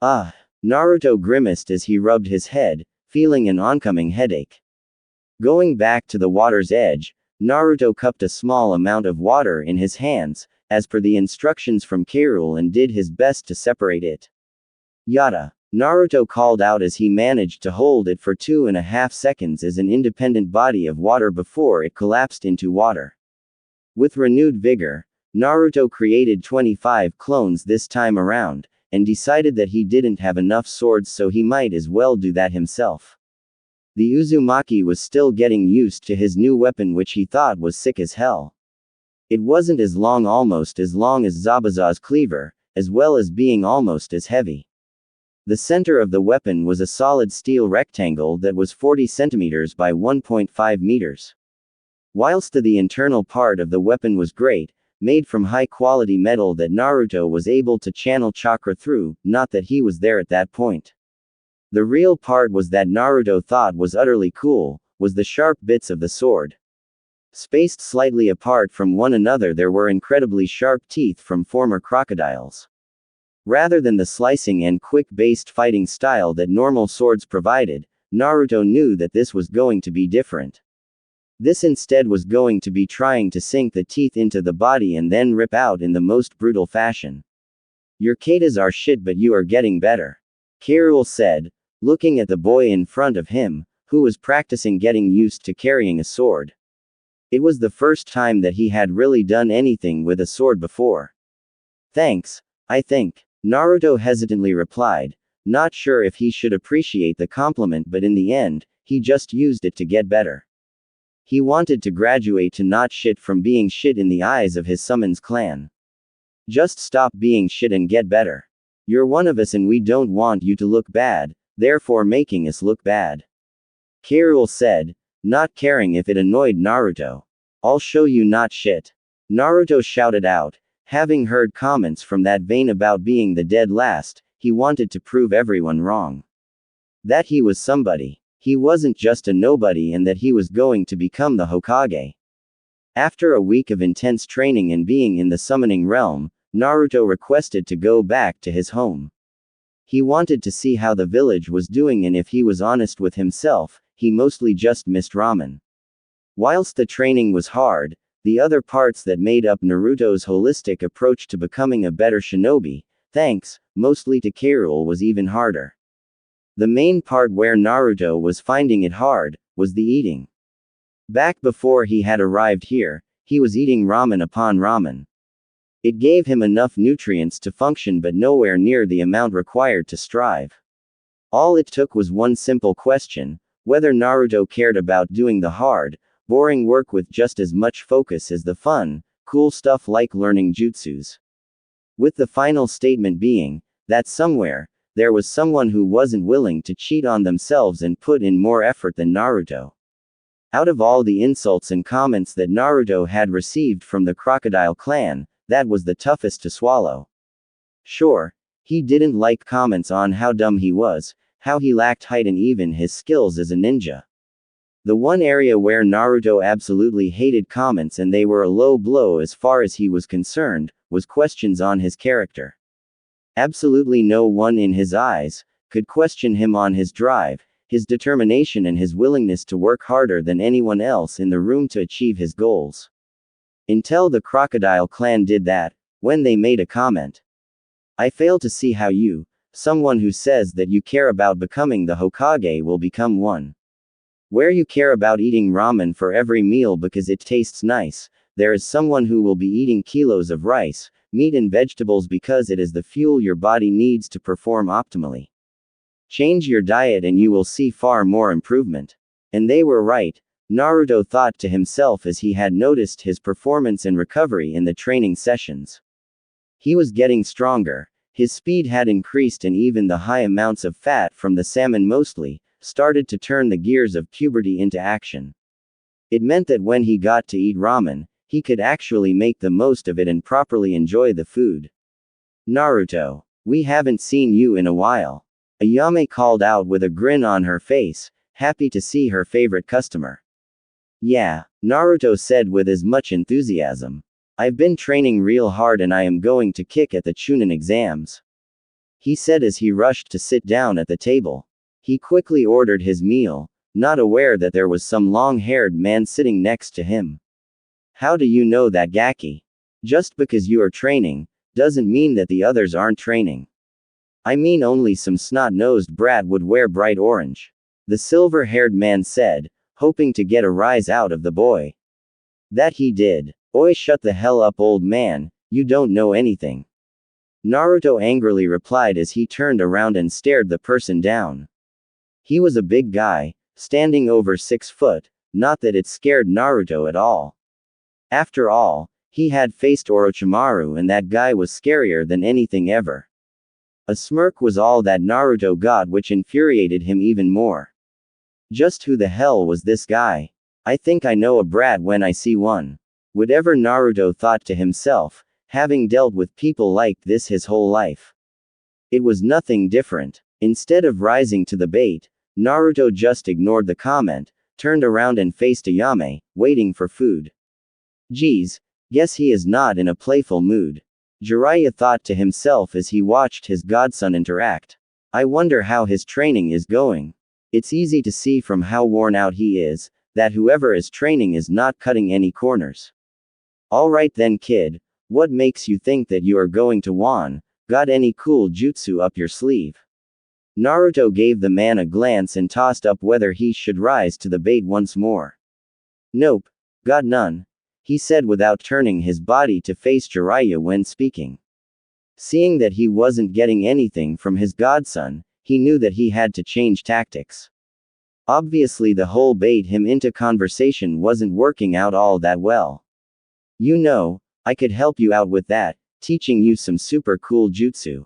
Naruto grimaced as he rubbed his head, feeling an oncoming headache. Going back to the water's edge, Naruto cupped a small amount of water in his hands, as per the instructions from Kirul, and did his best to separate it. Yada! Naruto called out as he managed to hold it for 2.5 seconds as an independent body of water before it collapsed into water. With renewed vigor, Naruto created 25 clones this time around, and decided that he didn't have enough swords, so he might as well do that himself. The Uzumaki was still getting used to his new weapon, which he thought was sick as hell. It wasn't almost as long as Zabuza's cleaver, as well as being almost as heavy. The center of the weapon was a solid steel rectangle that was 40 centimeters by 1.5 meters. Whilst the internal part of the weapon was great, made from high-quality metal that Naruto was able to channel chakra through, not that he was there at that point. The real part was that Naruto thought was utterly cool, was the sharp bits of the sword. Spaced slightly apart from one another, there were incredibly sharp teeth from former crocodiles. Rather than the slicing and quick-based fighting style that normal swords provided, Naruto knew that this was going to be different. This instead was going to be trying to sink the teeth into the body and then rip out in the most brutal fashion. Your katas are shit, but you are getting better, Kirul said, looking at the boy in front of him, who was practicing getting used to carrying a sword. It was the first time that he had really done anything with a sword before. Thanks, I think, Naruto hesitantly replied, not sure if he should appreciate the compliment, but in the end, he just used it to get better. He wanted to graduate to not shit from being shit in the eyes of his summons clan. Just stop being shit and get better. You're one of us and we don't want you to look bad, therefore making us look bad, Kirul said, not caring if it annoyed Naruto. I'll show you not shit, Naruto shouted out. Having heard comments from that vein about being the dead last, he wanted to prove everyone wrong. That he was somebody. He wasn't just a nobody, and that he was going to become the Hokage. After a week of intense training and being in the summoning realm, Naruto requested to go back to his home. He wanted to see how the village was doing, and if he was honest with himself, he mostly just missed ramen. Whilst the training was hard, the other parts that made up Naruto's holistic approach to becoming a better shinobi, thanks mostly to Kirul, was even harder. The main part where Naruto was finding it hard was the eating. Back before he had arrived here, he was eating ramen upon ramen. It gave him enough nutrients to function, but nowhere near the amount required to strive. All it took was one simple question: whether Naruto cared about doing the hard, boring work with just as much focus as the fun, cool stuff like learning jutsus. With the final statement being that somewhere, there was someone who wasn't willing to cheat on themselves and put in more effort than Naruto. Out of all the insults and comments that Naruto had received from the Crocodile clan, that was the toughest to swallow. Sure, he didn't like comments on how dumb he was, how he lacked height, and even his skills as a ninja. The one area where Naruto absolutely hated comments, and they were a low blow as far as he was concerned, was questions on his character. Absolutely no one in his eyes could question him on his drive, his determination, and his willingness to work harder than anyone else in the room to achieve his goals. Until the Crocodile Clan did that, when they made a comment. I fail to see how you, someone who says that you care about becoming the Hokage, will become one. Where you care about eating ramen for every meal because it tastes nice, there is someone who will be eating kilos of rice, meat and vegetables because it is the fuel your body needs to perform optimally. Change your diet and you will see far more improvement. And they were right, Naruto thought to himself as he had noticed his performance and recovery in the training sessions. He was getting stronger, his speed had increased, and even the high amounts of fat from the salmon mostly started to turn the gears of puberty into action. It meant that when he got to eat ramen, he could actually make the most of it and properly enjoy the food. Naruto, we haven't seen you in a while. Ayame called out with a grin on her face, happy to see her favorite customer. Yeah, Naruto said with as much enthusiasm. I've been training real hard and I am going to kick at the Chunin exams. He said as he rushed to sit down at the table. He quickly ordered his meal, not aware that there was some long-haired man sitting next to him. How do you know that, Gaki? Just because you are training, doesn't mean that the others aren't training. I mean only some snot-nosed brat would wear bright orange. The silver-haired man said, hoping to get a rise out of the boy. That he did. Oi, shut the hell up, old man, you don't know anything. Naruto angrily replied as he turned around and stared the person down. He was a big guy, standing over 6 foot, not that it scared Naruto at all. After all, he had faced Orochimaru and that guy was scarier than anything ever. A smirk was all that Naruto got, which infuriated him even more. Just who the hell was this guy? I think I know a brat when I see one. Whatever Naruto thought to himself, having dealt with people like this his whole life. It was nothing different. Instead of rising to the bait, Naruto just ignored the comment, turned around and faced Ayame, waiting for food. Geez, guess he is not in a playful mood. Jiraiya thought to himself as he watched his godson interact. I wonder how his training is going. It's easy to see from how worn out he is, that whoever is training is not cutting any corners. Alright then, kid, what makes you think that you are going to won? Got any cool jutsu up your sleeve? Naruto gave the man a glance and tossed up whether he should rise to the bait once more. Nope, got none, he said without turning his body to face Jiraiya when speaking. Seeing that he wasn't getting anything from his godson, he knew that he had to change tactics. Obviously the whole bait him into conversation wasn't working out all that well. You know, I could help you out with that, teaching you some super cool jutsu.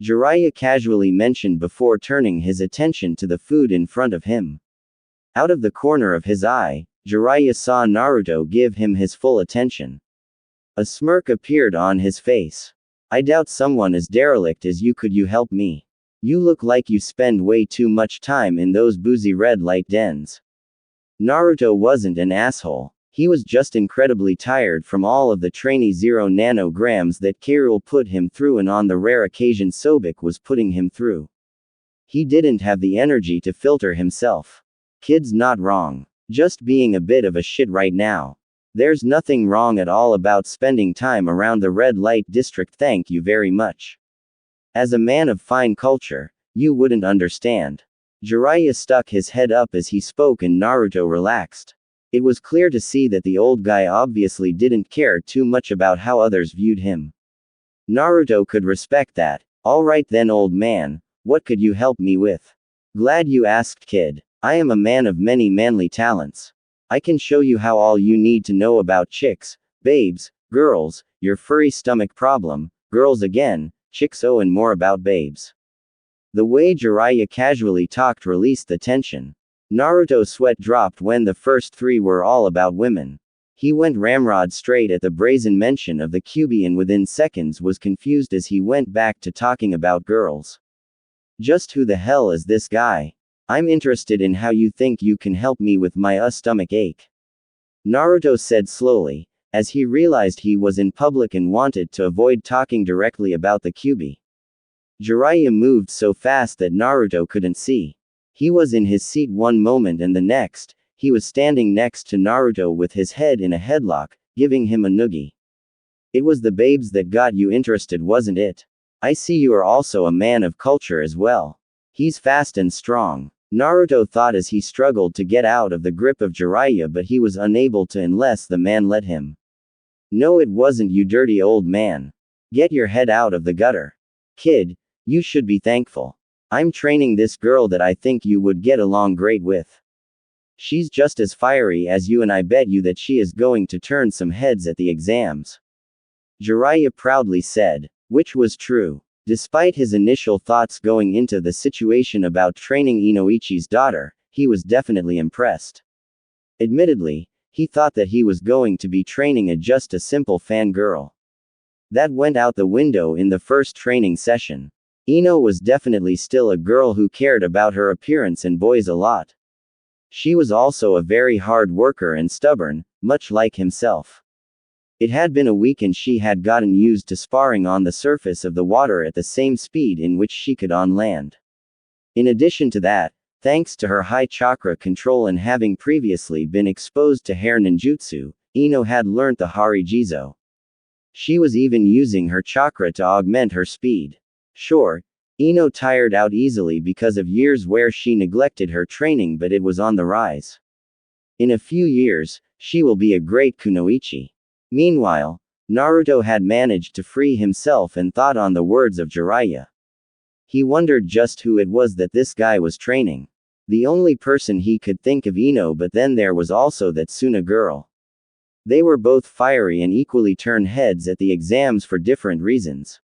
Jiraiya casually mentioned before turning his attention to the food in front of him. Out of the corner of his eye, Jiraiya saw Naruto give him his full attention. A smirk appeared on his face. I doubt someone as derelict as you could you help me. You look like you spend way too much time in those boozy red light dens. Naruto wasn't an asshole. He was just incredibly tired from all of the trainee 0 nanograms that Kairul put him through and on the rare occasion Sobek was putting him through. He didn't have the energy to filter himself. Kid's not wrong. Just being a bit of a shit right now. There's nothing wrong at all about spending time around the red light district, thank you very much. As a man of fine culture, you wouldn't understand. Jiraiya stuck his head up as he spoke and Naruto relaxed. It was clear to see that the old guy obviously didn't care too much about how others viewed him. Naruto could respect that. Alright then, old man, what could you help me with? Glad you asked, kid. I am a man of many manly talents. I can show you how all you need to know about chicks, babes, girls, your furry stomach problem, girls again, chicks and more about babes. The way Jiraiya casually talked released the tension. Naruto's sweat dropped when the first 3 were all about women. He went ramrod straight at the brazen mention of the Kyuubi and within seconds was confused as he went back to talking about girls. Just who the hell is this guy? I'm interested in how you think you can help me with my stomach ache. Naruto said slowly, as he realized he was in public and wanted to avoid talking directly about the Kyuubi. Jiraiya moved so fast that Naruto couldn't see. He was in his seat one moment and the next, he was standing next to Naruto with his head in a headlock, giving him a noogie. It was the babes that got you interested, wasn't it? I see you are also a man of culture as well. He's fast and strong. Naruto thought as he struggled to get out of the grip of Jiraiya, but he was unable to unless the man let him. No, it wasn't, you dirty old man. Get your head out of the gutter. Kid, you should be thankful. I'm training this girl that I think you would get along great with. She's just as fiery as you, and I bet you that she is going to turn some heads at the exams. Jiraiya proudly said, which was true. Despite his initial thoughts going into the situation about training Inoichi's daughter, he was definitely impressed. Admittedly, he thought that he was going to be training just a simple fangirl. That went out the window in the first training session. Ino was definitely still a girl who cared about her appearance and boys a lot. She was also a very hard worker and stubborn, much like himself. It had been a week and she had gotten used to sparring on the surface of the water at the same speed in which she could on land. In addition to that, thanks to her high chakra control and having previously been exposed to hair ninjutsu, Ino had learnt the Harijizo. She was even using her chakra to augment her speed. Sure, Ino tired out easily because of years where she neglected her training, but it was on the rise. In a few years, she will be a great kunoichi. Meanwhile, Naruto had managed to free himself and thought on the words of Jiraiya. He wondered just who it was that this guy was training. The only person he could think of Ino, but then there was also that Suna girl. They were both fiery and equally turn heads at the exams for different reasons.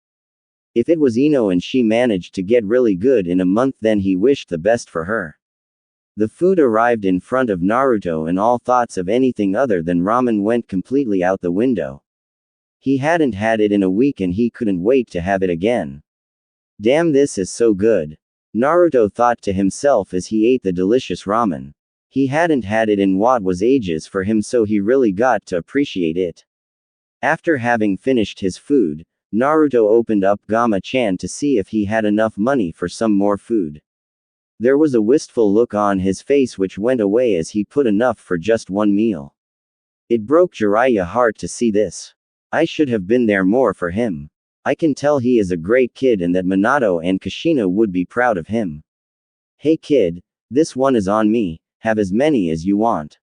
If it was Ino and she managed to get really good in a month, then he wished the best for her. The food arrived in front of Naruto and all thoughts of anything other than ramen went completely out the window. He hadn't had it in a week and he couldn't wait to have it again. Damn, this is so good. Naruto thought to himself as he ate the delicious ramen. He hadn't had it in what was ages for him, so he really got to appreciate it. After having finished his food, Naruto opened up Gama-chan to see if he had enough money for some more food. There was a wistful look on his face which went away as he put enough for just one meal. It broke Jiraiya's heart to see this. I should have been there more for him. I can tell he is a great kid and that Minato and Kushina would be proud of him. Hey kid, this one is on me, have as many as you want.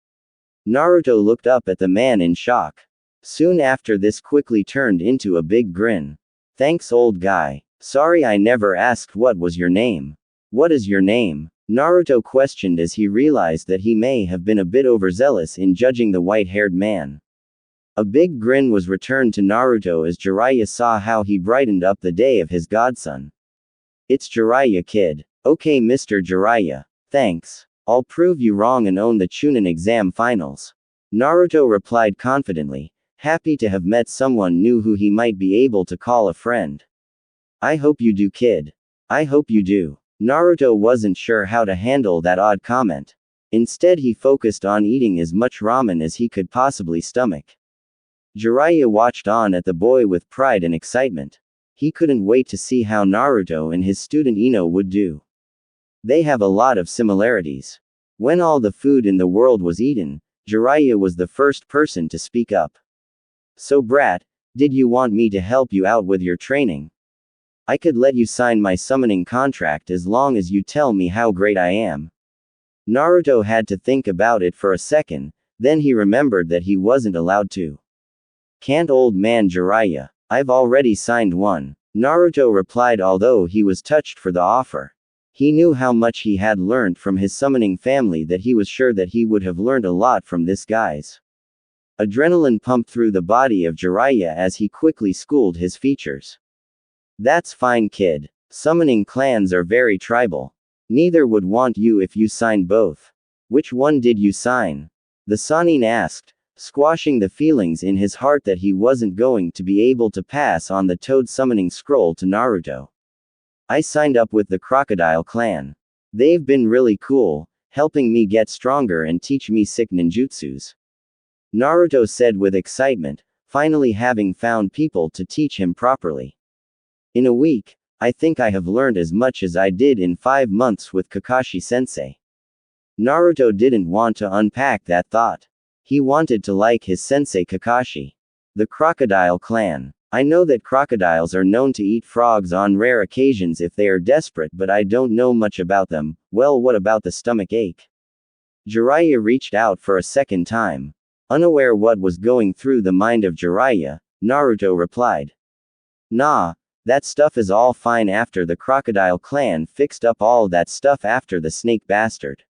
Naruto looked up at the man in shock. Soon after this quickly turned into a big grin. Thanks old guy. Sorry I never asked what was your name. What is your name? Naruto questioned as he realized that he may have been a bit overzealous in judging the white-haired man. A big grin was returned to Naruto as Jiraiya saw how he brightened up the day of his godson. It's Jiraiya kid. Okay Mr. Jiraiya. Thanks. I'll prove you wrong and own the Chunin exam finals. Naruto replied confidently, happy to have met someone new who he might be able to call a friend. I hope you do kid. I hope you do. Naruto wasn't sure how to handle that odd comment. Instead he focused on eating as much ramen as he could possibly stomach. Jiraiya watched on at the boy with pride and excitement. He couldn't wait to see how Naruto and his student Ino would do. They have a lot of similarities. When all the food in the world was eaten, Jiraiya was the first person to speak up. So brat, did you want me to help you out with your training? I could let you sign my summoning contract as long as you tell me how great I am. Naruto had to think about it for a second, then he remembered that he wasn't allowed to. Can't old man Jiraiya. I've already signed one. Naruto replied, although he was touched for the offer. He knew how much he had learned from his summoning family, that he was sure that he would have learned a lot from this guy's. Adrenaline pumped through the body of Jiraiya as he quickly schooled his features. That's fine kid. Summoning clans are very tribal. Neither would want you if you signed both. Which one did you sign? The Sannin asked, squashing the feelings in his heart that he wasn't going to be able to pass on the toad summoning scroll to Naruto. I signed up with the Crocodile clan. They've been really cool, helping me get stronger and teach me sick ninjutsus. Naruto said with excitement, finally having found people to teach him properly. In a week, I think I have learned as much as I did in 5 months with Kakashi sensei. Naruto didn't want to unpack that thought. He wanted to like his sensei Kakashi. The crocodile clan. I know that crocodiles are known to eat frogs on rare occasions if they are desperate, but I don't know much about them. Well, what about the stomach ache? Jiraiya reached out for a second time. Unaware what was going through the mind of Jiraiya, Naruto replied. Nah, that stuff is all fine after the crocodile clan fixed up all that stuff after the snake bastard.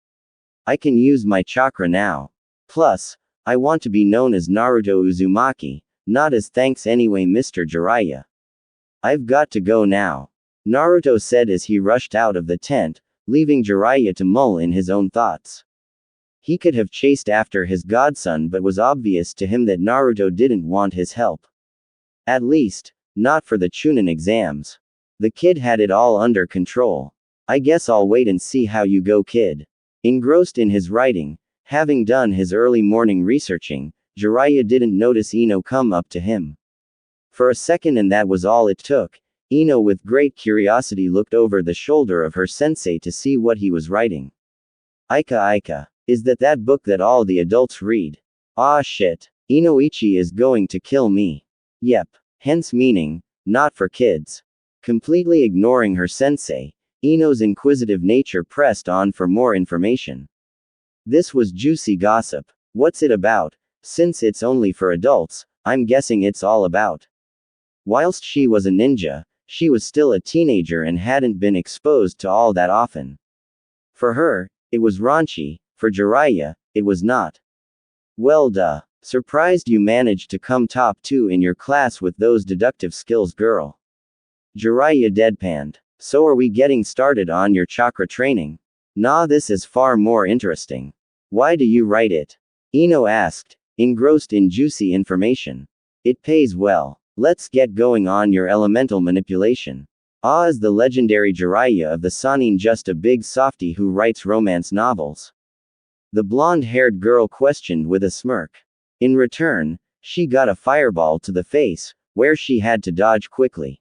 I can use my chakra now. Plus, I want to be known as Naruto Uzumaki, not as thanks anyway, Mr. Jiraiya. I've got to go now, Naruto said as he rushed out of the tent, leaving Jiraiya to mull in his own thoughts. He could have chased after his godson, but was obvious to him that Naruto didn't want his help. At least, not for the Chunin exams. The kid had it all under control. I guess I'll wait and see how you go, kid. Engrossed in his writing, having done his early morning researching, Jiraiya didn't notice Ino come up to him. For a second, and that was all it took. Ino with great curiosity looked over the shoulder of her sensei to see what he was writing. Aika. Is that book that all the adults read? Ah shit. Inoichi is going to kill me. Yep. Hence meaning, not for kids. Completely ignoring her sensei, Ino's inquisitive nature pressed on for more information. This was juicy gossip. What's it about? Since it's only for adults, I'm guessing it's all about. Whilst she was a ninja, she was still a teenager and hadn't been exposed to all that often. For her, it was raunchy. For Jiraiya, it was not. Well duh. Surprised you managed to come top 2 in your class with those deductive skills, girl. Jiraiya deadpanned. So are we getting started on your chakra training? Nah, this is far more interesting. Why do you write it? Ino asked, engrossed in juicy information. It pays well. Let's get going on your elemental manipulation. Ah, is the legendary Jiraiya of the Sannin just a big softy who writes romance novels? The blonde-haired girl questioned with a smirk. In return, she got a fireball to the face, where she had to dodge quickly.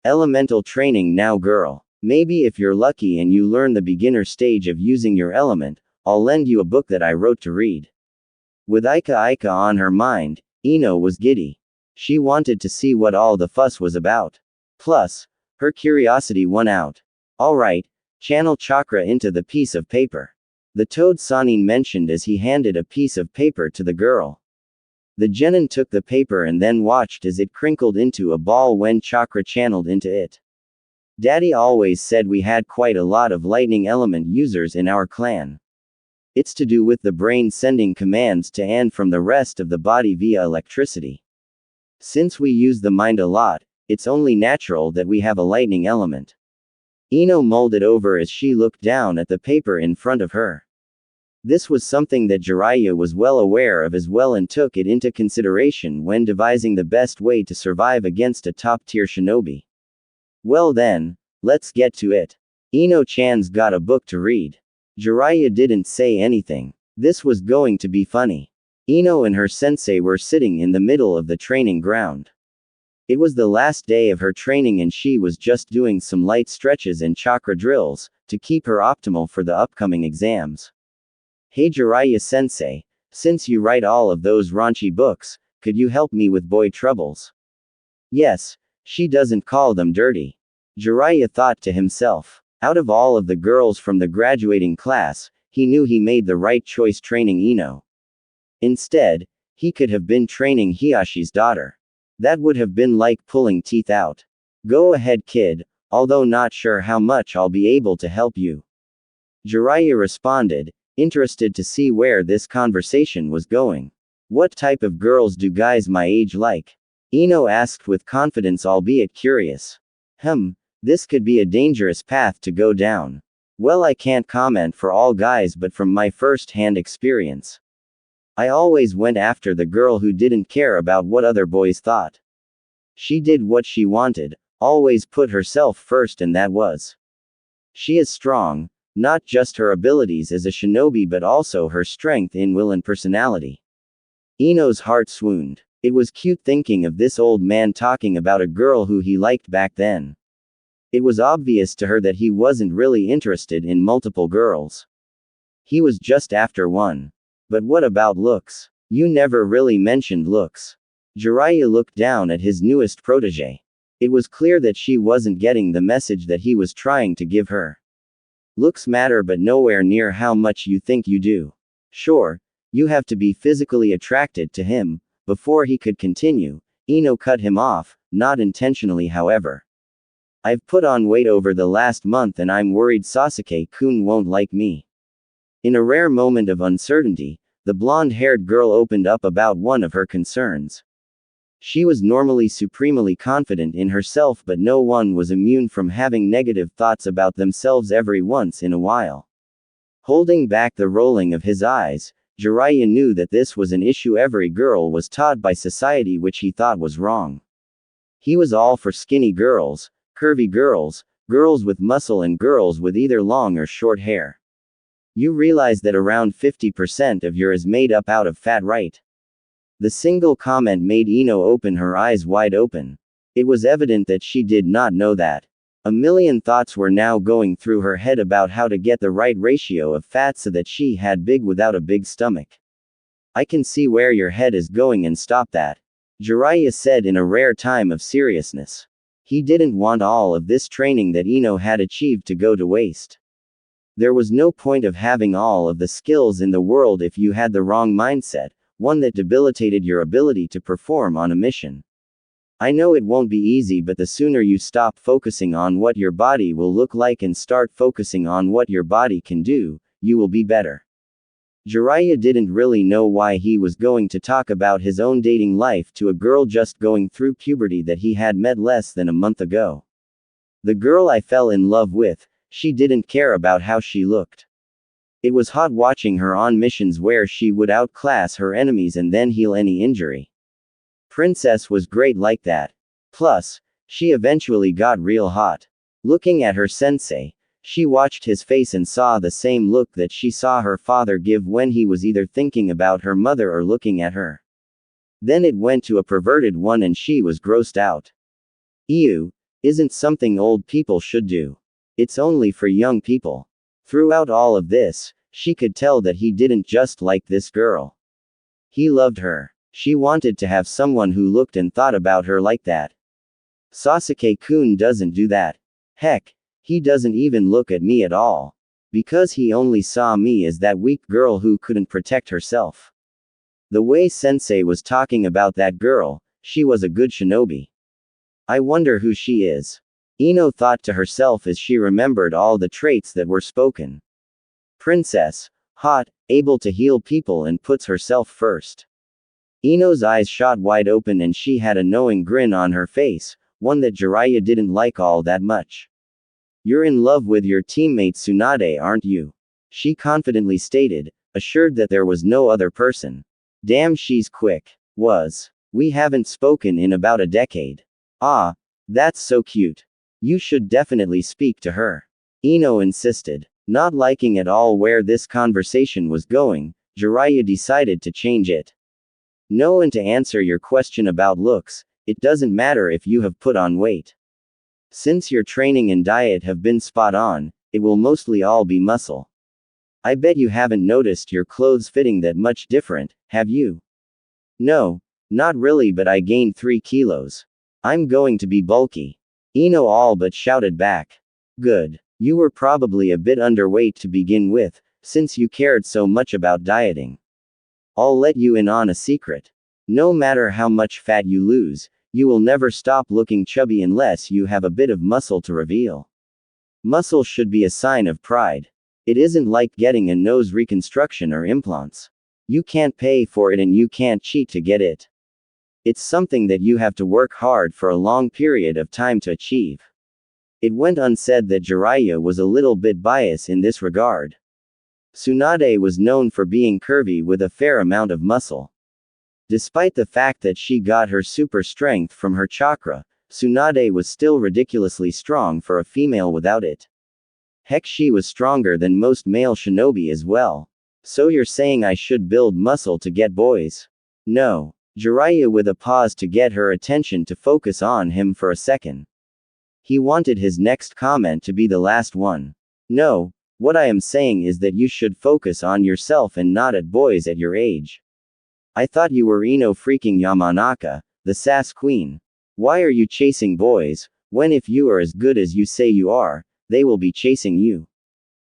Elemental training now, girl. Maybe if you're lucky and you learn the beginner stage of using your element, I'll lend you a book that I wrote to read. With Aika on her mind, Ino was giddy. She wanted to see what all the fuss was about. Plus, her curiosity won out. Alright, channel chakra into the piece of paper. The toad Sannin mentioned as he handed a piece of paper to the girl. The genin took the paper and then watched as it crinkled into a ball when chakra channeled into it. Daddy always said we had quite a lot of lightning element users in our clan. It's to do with the brain sending commands to and from the rest of the body via electricity. Since we use the mind a lot, it's only natural that we have a lightning element. Ino mulled it over as she looked down at the paper in front of her. This was something that Jiraiya was well aware of as well and took it into consideration when devising the best way to survive against a top-tier shinobi. Well then, let's get to it. Ino-chan's got a book to read. Jiraiya didn't say anything. This was going to be funny. Ino and her sensei were sitting in the middle of the training ground. It was the last day of her training and she was just doing some light stretches and chakra drills, to keep her optimal for the upcoming exams. Hey Jiraiya sensei, since you write all of those raunchy books, could you help me with boy troubles? Yes, she doesn't call them dirty. Jiraiya thought to himself. Out of all of the girls from the graduating class, he knew he made the right choice training Ino. Instead, he could have been training Hiyashi's daughter. That would have been like pulling teeth out. Go ahead, kid, although not sure how much I'll be able to help you. Jiraiya responded, interested to see where this conversation was going. What type of girls do guys my age like? Ino asked with confidence, albeit curious. This could be a dangerous path to go down. Well, I can't comment for all guys, but from my first-hand experience, I always went after the girl who didn't care about what other boys thought. She did what she wanted, always put herself first, and that was. She is strong, not just her abilities as a shinobi but also her strength in will and personality. Ino's heart swooned. It was cute thinking of this old man talking about a girl who he liked back then. It was obvious to her that he wasn't really interested in multiple girls. He was just after one. But what about looks? You never really mentioned looks. Jiraiya looked down at his newest protege. It was clear that she wasn't getting the message that he was trying to give her. Looks matter, but nowhere near how much you think you do. Sure, you have to be physically attracted to him. Before he could continue, Ino cut him off, not intentionally however. I've put on weight over the last month and I'm worried Sasuke-kun won't like me. In a rare moment of uncertainty, the blonde-haired girl opened up about one of her concerns. She was normally supremely confident in herself, but no one was immune from having negative thoughts about themselves every once in a while. Holding back the rolling of his eyes, Jiraiya knew that this was an issue every girl was taught by society, which he thought was wrong. He was all for skinny girls, curvy girls, girls with muscle and girls with either long or short hair. You realize that around 50% of your is made up out of fat, right? The single comment made Ino open her eyes wide open. It was evident that she did not know that. A million thoughts were now going through her head about how to get the right ratio of fat so that she had big without a big stomach. I can see where your head is going and stop that. Jiraiya said in a rare time of seriousness. He didn't want all of this training that Ino had achieved to go to waste. There was no point of having all of the skills in the world if you had the wrong mindset, one that debilitated your ability to perform on a mission. I know it won't be easy, but the sooner you stop focusing on what your body will look like and start focusing on what your body can do, you will be better. Jiraiya didn't really know why he was going to talk about his own dating life to a girl just going through puberty that he had met less than a month ago. The girl I fell in love with, she didn't care about how she looked. It was hot watching her on missions where she would outclass her enemies and then heal any injury. Princess was great like that. Plus, she eventually got real hot. Looking at her sensei, she watched his face and saw the same look that she saw her father give when he was either thinking about her mother or looking at her. Then it went to a perverted one and she was grossed out. Ew, isn't something old people should do. It's only for young people. Throughout all of this, she could tell that he didn't just like this girl. He loved her. She wanted to have someone who looked and thought about her like that. Sasuke-kun doesn't do that. Heck, he doesn't even look at me at all. Because he only saw me as that weak girl who couldn't protect herself. The way Sensei was talking about that girl, she was a good shinobi. I wonder who she is. Ino thought to herself as she remembered all the traits that were spoken. Princess, hot, able to heal people and puts herself first. Ino's eyes shot wide open and she had a knowing grin on her face, one that Jiraiya didn't like all that much. You're in love with your teammate Tsunade, aren't you? She confidently stated, assured that there was no other person. Damn, she's quick. We haven't spoken in about a decade. Ah, that's so cute. You should definitely speak to her. Ino insisted. Not liking at all where this conversation was going, Jiraiya decided to change it. No, and to answer your question about looks, it doesn't matter if you have put on weight. Since your training and diet have been spot on, it will mostly all be muscle. I bet you haven't noticed your clothes fitting that much different, have you? No, not really, but I gained 3 kilos. I'm going to be bulky. Ino all but shouted back. Good. You were probably a bit underweight to begin with, since you cared so much about dieting. I'll let you in on a secret. No matter how much fat you lose, you will never stop looking chubby unless you have a bit of muscle to reveal. Muscle should be a sign of pride. It isn't like getting a nose reconstruction or implants. You can't pay for it and you can't cheat to get it. It's something that you have to work hard for a long period of time to achieve. It went unsaid that Jiraiya was a little bit biased in this regard. Tsunade was known for being curvy with a fair amount of muscle. Despite the fact that she got her super strength from her chakra, Tsunade was still ridiculously strong for a female without it. Heck, she was stronger than most male shinobi as well. So you're saying I should build muscle to get boys? No. Jiraiya with a pause to get her attention to focus on him for a second. He wanted his next comment to be the last one. No, What I am saying is that you should focus on yourself and not at boys at your age. I thought you were Ino freaking Yamanaka, the sass queen. Why are you chasing boys, when if you are as good as you say you are, they will be chasing you?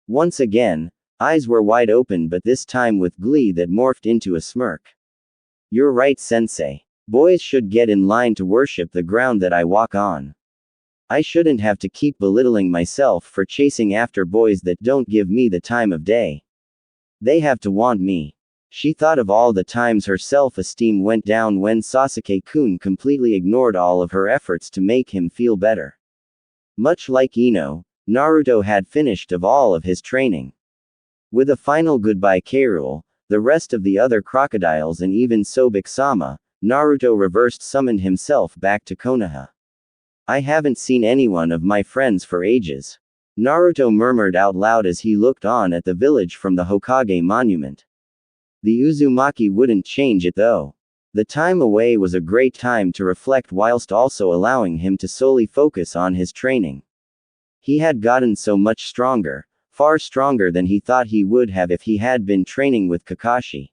Once again, eyes were wide open, but this time with glee that morphed into a smirk. You're right, sensei. Boys should get in line to worship the ground that I walk on. I shouldn't have to keep belittling myself for chasing after boys that don't give me the time of day. They have to want me. She thought of all the times her self-esteem went down when Sasuke-kun completely ignored all of her efforts to make him feel better. Much like Ino, Naruto had finished of all of his training. With a final goodbye K-Rool, the rest of the other crocodiles and even Sobek-sama, Naruto reversed summoned himself back to Konoha. I haven't seen anyone of my friends for ages. Naruto murmured out loud as he looked on at the village from the Hokage monument. The Uzumaki wouldn't change it though. The time away was a great time to reflect whilst also allowing him to solely focus on his training. He had gotten so much stronger, far stronger than he thought he would have if he had been training with Kakashi.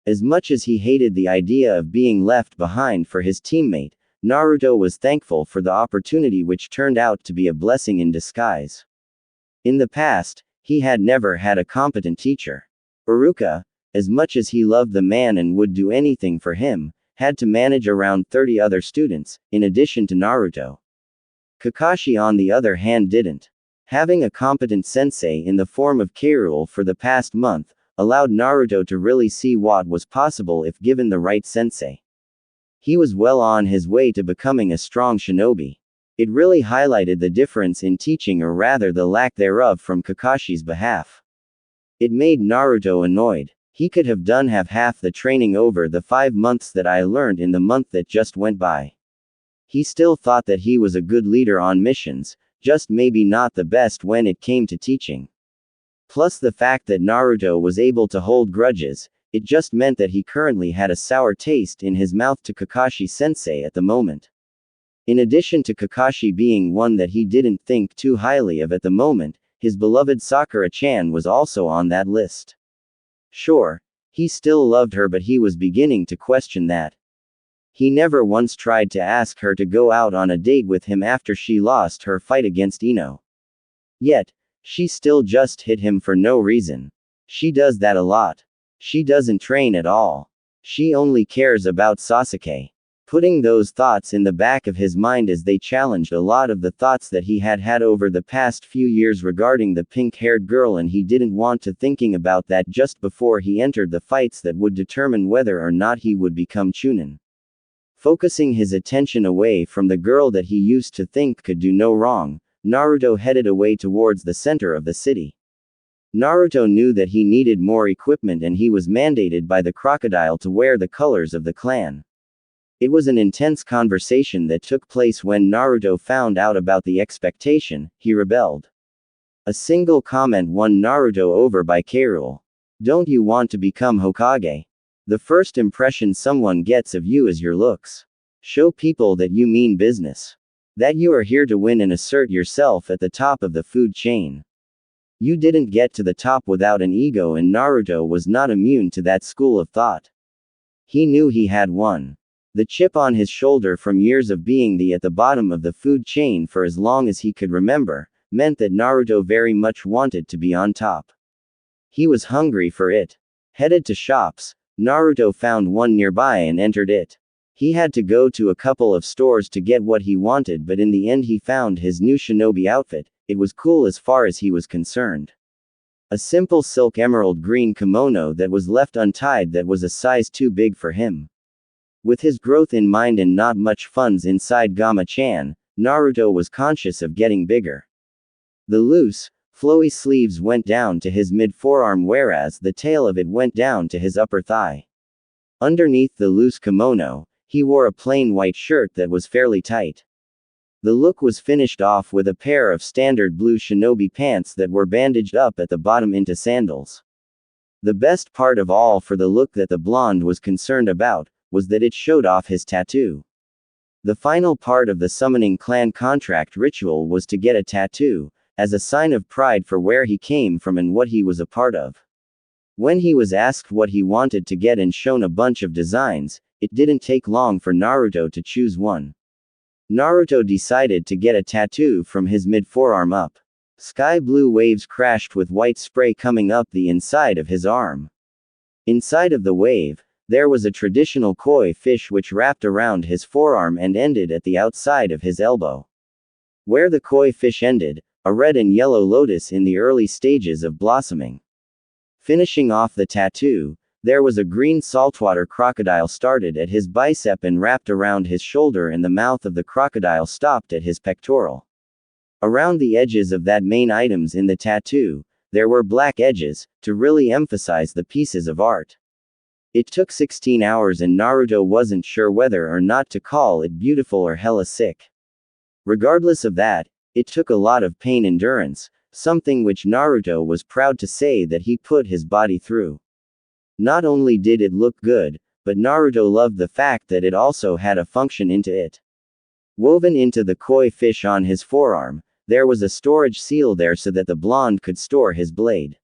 As much as he hated the idea of being left behind for his teammate, Naruto was thankful for the opportunity, which turned out to be a blessing in disguise. In the past, he had never had a competent teacher. Iruka, as much as he loved the man and would do anything for him, had to manage around 30 other students, in addition to Naruto. Kakashi on the other hand didn't. Having a competent sensei in the form of K-Rool for the past month, allowed Naruto to really see what was possible if given the right sensei. He was well on his way to becoming a strong shinobi. It really highlighted the difference in teaching, or rather the lack thereof, from Kakashi's behalf. It made Naruto annoyed. He could have done half the training over the 5 months that I learned in the month that just went by. He still thought that he was a good leader on missions, just maybe not the best when it came to teaching. Plus the fact that Naruto was able to hold grudges, it just meant that he currently had a sour taste in his mouth to Kakashi-sensei at the moment. In addition to Kakashi being one that he didn't think too highly of at the moment, his beloved Sakura-chan was also on that list. Sure, he still loved her, but he was beginning to question that. He never once tried to ask her to go out on a date with him after she lost her fight against Ino. Yet, she still just hit him for no reason. She does that a lot. She doesn't train at all. She only cares about Sasuke. Putting those thoughts in the back of his mind as they challenged a lot of the thoughts that he had had over the past few years regarding the pink-haired girl, and he didn't want to thinking about that just before he entered the fights that would determine whether or not he would become Chunin. Focusing his attention away from the girl that he used to think could do no wrong, Naruto headed away towards the center of the city. Naruto knew that he needed more equipment, and he was mandated by the crocodile to wear the colors of the clan. It was an intense conversation that took place when Naruto found out about the expectation. He rebelled. A single comment won Naruto over by K-Rool. Don't you want to become Hokage? The first impression someone gets of you is your looks. Show people that you mean business. That you are here to win and assert yourself at the top of the food chain. You didn't get to the top without an ego, and Naruto was not immune to that school of thought. He knew he had one. The chip on his shoulder from years of being at the bottom of the food chain for as long as he could remember, meant that Naruto very much wanted to be on top. He was hungry for it. Headed to shops, Naruto found one nearby and entered it. He had to go to a couple of stores to get what he wanted, but in the end he found his new shinobi outfit. It was cool as far as he was concerned. A simple silk emerald green kimono that was left untied, that was a size too big for him. With his growth in mind and not much funds inside Gama-chan, Naruto was conscious of getting bigger. The loose, flowy sleeves went down to his mid-forearm, whereas the tail of it went down to his upper thigh. Underneath the loose kimono, he wore a plain white shirt that was fairly tight. The look was finished off with a pair of standard blue shinobi pants that were bandaged up at the bottom into sandals. The best part of all for the look that the blonde was concerned about, was that it showed off his tattoo. The final part of the summoning clan contract ritual was to get a tattoo, as a sign of pride for where he came from and what he was a part of. When he was asked what he wanted to get and shown a bunch of designs, it didn't take long for Naruto to choose one. Naruto decided to get a tattoo from his mid-forearm up. Sky blue waves crashed with white spray coming up the inside of his arm. Inside of the wave, there was a traditional koi fish which wrapped around his forearm and ended at the outside of his elbow. Where the koi fish ended, a red and yellow lotus in the early stages of blossoming. Finishing off the tattoo, there was a green saltwater crocodile started at his bicep and wrapped around his shoulder, and the mouth of the crocodile stopped at his pectoral. Around the edges of that main items in the tattoo, there were black edges, to really emphasize the pieces of art. It took 16 hours and Naruto wasn't sure whether or not to call it beautiful or hella sick. Regardless of that, it took a lot of pain endurance, something which Naruto was proud to say that he put his body through. Not only did it look good, but Naruto loved the fact that it also had a function into it. Woven into the koi fish on his forearm, there was a storage seal there so that the blonde could store his blade.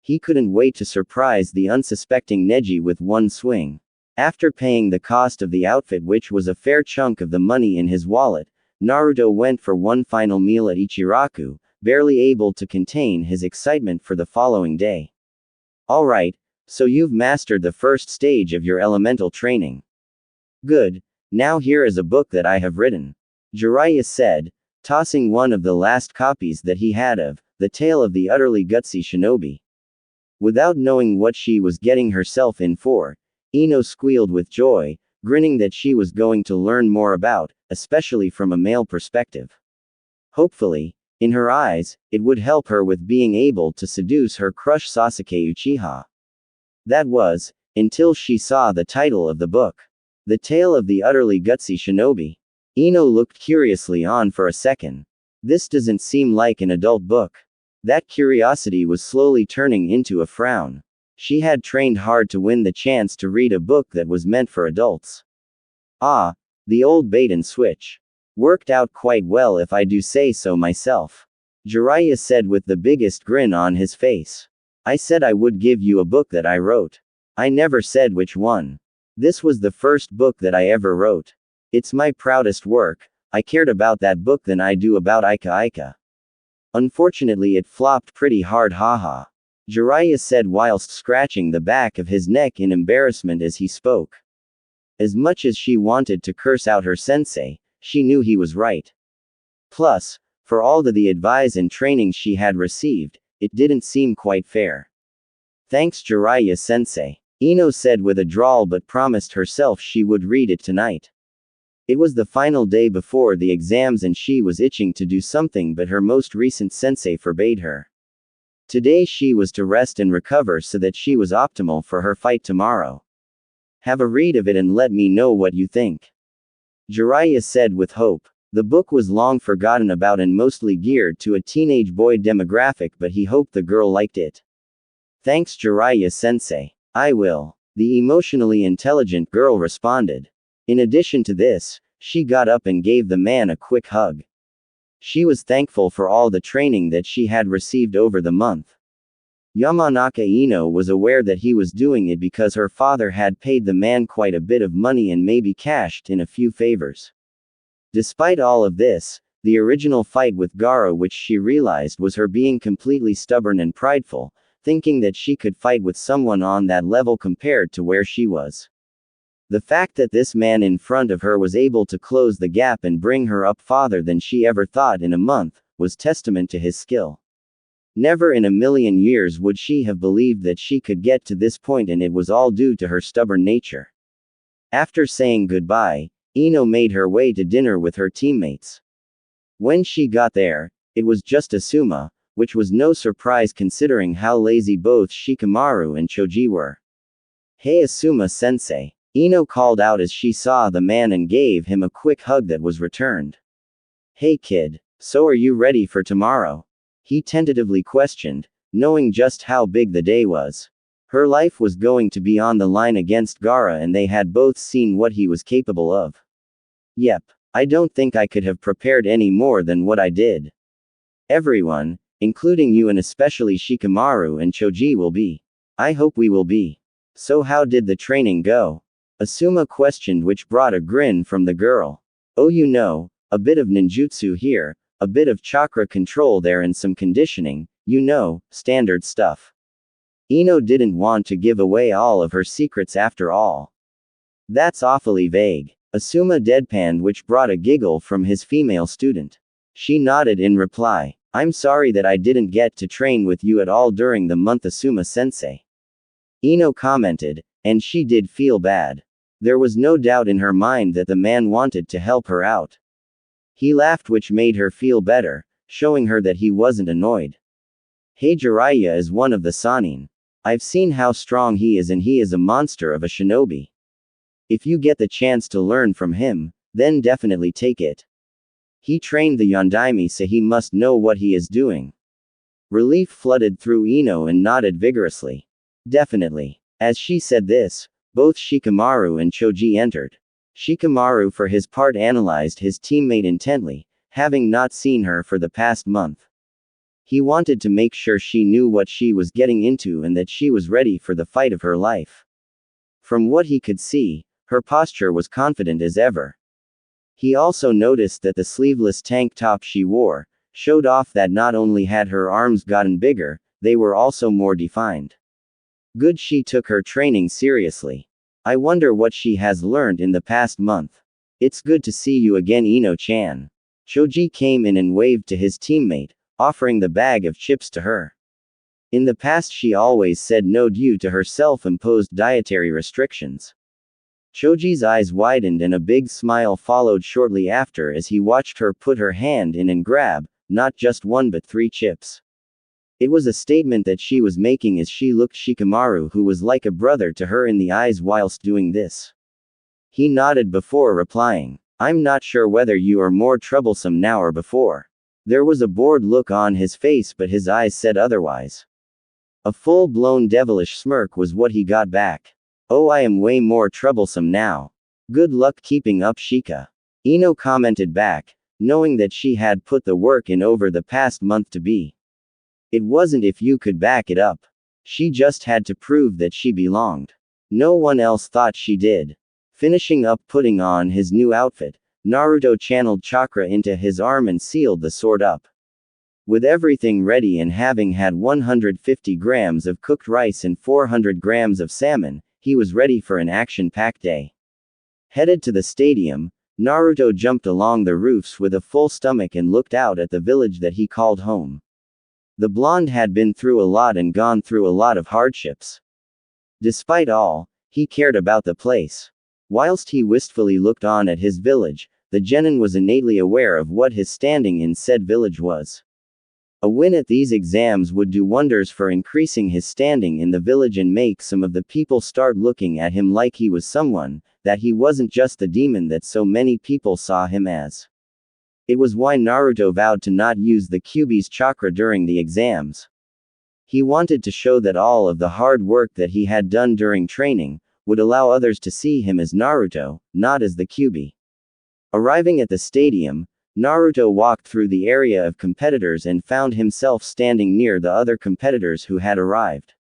He couldn't wait to surprise the unsuspecting Neji with one swing. After paying the cost of the outfit, which was a fair chunk of the money in his wallet, Naruto went for one final meal at Ichiraku, barely able to contain his excitement for the following day. Alright, so you've mastered the first stage of your elemental training. Good, now here is a book that I have written. Jiraiya said, tossing one of the last copies that he had of The Tale of the Utterly Gutsy Shinobi. Without knowing what she was getting herself in for, Ino squealed with joy, grinning that she was going to learn more about, especially from a male perspective. Hopefully, in her eyes, it would help her with being able to seduce her crush Sasuke Uchiha. That was, until she saw the title of the book. The Tale of the Utterly Gutsy Shinobi. Ino looked curiously on for a second. This doesn't seem like an adult book. That curiosity was slowly turning into a frown. She had trained hard to win the chance to read a book that was meant for adults. Ah, the old bait and switch. Worked out quite well if I do say so myself. Jiraiya said with the biggest grin on his face. I said I would give you a book that I wrote. I never said which one. This was the first book that I ever wrote. It's my proudest work. I cared about that book than I do about Ika Ika. Unfortunately it flopped pretty hard, haha. Jiraiya said whilst scratching the back of his neck in embarrassment as he spoke. As much as she wanted to curse out her sensei, she knew he was right. Plus, for all the advice and training she had received, it didn't seem quite fair. Thanks Jiraiya sensei, Ino said with a drawl, but promised herself she would read it tonight. It was the final day before the exams and she was itching to do something, but her most recent sensei forbade her. Today she was to rest and recover so that she was optimal for her fight tomorrow. Have a read of it and let me know what you think. Jiraiya said with hope. The book was long forgotten about and mostly geared to a teenage boy demographic, but he hoped the girl liked it. Thanks Jiraiya sensei. I will. The emotionally intelligent girl responded. In addition to this, she got up and gave the man a quick hug. She was thankful for all the training that she had received over the month. Yamanaka Ino was aware that he was doing it because her father had paid the man quite a bit of money and maybe cashed in a few favors. Despite all of this, the original fight with Gaara, which she realized was her being completely stubborn and prideful, thinking that she could fight with someone on that level compared to where she was. The fact that this man in front of her was able to close the gap and bring her up farther than she ever thought in a month, was testament to his skill. Never in a million years would she have believed that she could get to this point, and it was all due to her stubborn nature. After saying goodbye, Ino made her way to dinner with her teammates. When she got there, it was just Asuma, which was no surprise considering how lazy both Shikamaru and Choji were. Hey Asuma sensei, Ino called out as she saw the man and gave him a quick hug that was returned. Hey kid, so are you ready for tomorrow? He tentatively questioned, knowing just how big the day was. Her life was going to be on the line against Gaara and they had both seen what he was capable of. Yep, I don't think I could have prepared any more than what I did. Everyone, including you and especially Shikamaru and Choji will be. I hope we will be. So how did the training go? Asuma questioned, which brought a grin from the girl. Oh, you know, a bit of ninjutsu here, a bit of chakra control there and some conditioning, you know, standard stuff. Ino didn't want to give away all of her secrets after all. That's awfully vague. Asuma deadpanned, which brought a giggle from his female student. She nodded in reply. I'm sorry that I didn't get to train with you at all during the month, Asuma-sensei. Ino commented, and she did feel bad. There was no doubt in her mind that the man wanted to help her out. He laughed, which made her feel better, showing her that he wasn't annoyed. Hey, Jiraiya is one of the Sannin. I've seen how strong he is and he is a monster of a shinobi. If you get the chance to learn from him, then definitely take it. He trained the Yondaime, so he must know what he is doing. Relief flooded through Ino and nodded vigorously. Definitely. As she said this, both Shikamaru and Choji entered. Shikamaru for his part analyzed his teammate intently, having not seen her for the past month. He wanted to make sure she knew what she was getting into and that she was ready for the fight of her life. From what he could see, her posture was confident as ever. He also noticed that the sleeveless tank top she wore showed off that not only had her arms gotten bigger, they were also more defined. Good, she took her training seriously. I wonder what she has learned in the past month. It's good to see you again, Ino-chan. Choji came in and waved to his teammate, offering the bag of chips to her. In the past she always said no due to her self-imposed dietary restrictions. Choji's eyes widened and a big smile followed shortly after as he watched her put her hand in and grab, not just one but 3 chips. It was a statement that she was making as she looked Shikamaru, who was like a brother to her, in the eyes whilst doing this. He nodded before replying. I'm not sure whether you are more troublesome now or before. There was a bored look on his face, but his eyes said otherwise. A full-blown devilish smirk was what he got back. Oh, I am way more troublesome now. Good luck keeping up, Shika. Ino commented back, knowing that she had put the work in over the past month to be. It wasn't if you could back it up. She just had to prove that she belonged. No one else thought she did. Finishing up putting on his new outfit, Naruto channeled chakra into his arm and sealed the sword up. With everything ready and having had 150 grams of cooked rice and 400 grams of salmon, he was ready for an action-packed day. Headed to the stadium, Naruto jumped along the roofs with a full stomach and looked out at the village that he called home. The blonde had been through a lot and gone through a lot of hardships. Despite all, he cared about the place. Whilst he wistfully looked on at his village, the genin was innately aware of what his standing in said village was. A win at these exams would do wonders for increasing his standing in the village and make some of the people start looking at him like he was someone, that he wasn't just the demon that so many people saw him as. It was why Naruto vowed to not use the Kyuubi's chakra during the exams. He wanted to show that all of the hard work that he had done during training would allow others to see him as Naruto, not as the Kyuubi. Arriving at the stadium, Naruto walked through the area of competitors and found himself standing near the other competitors who had arrived.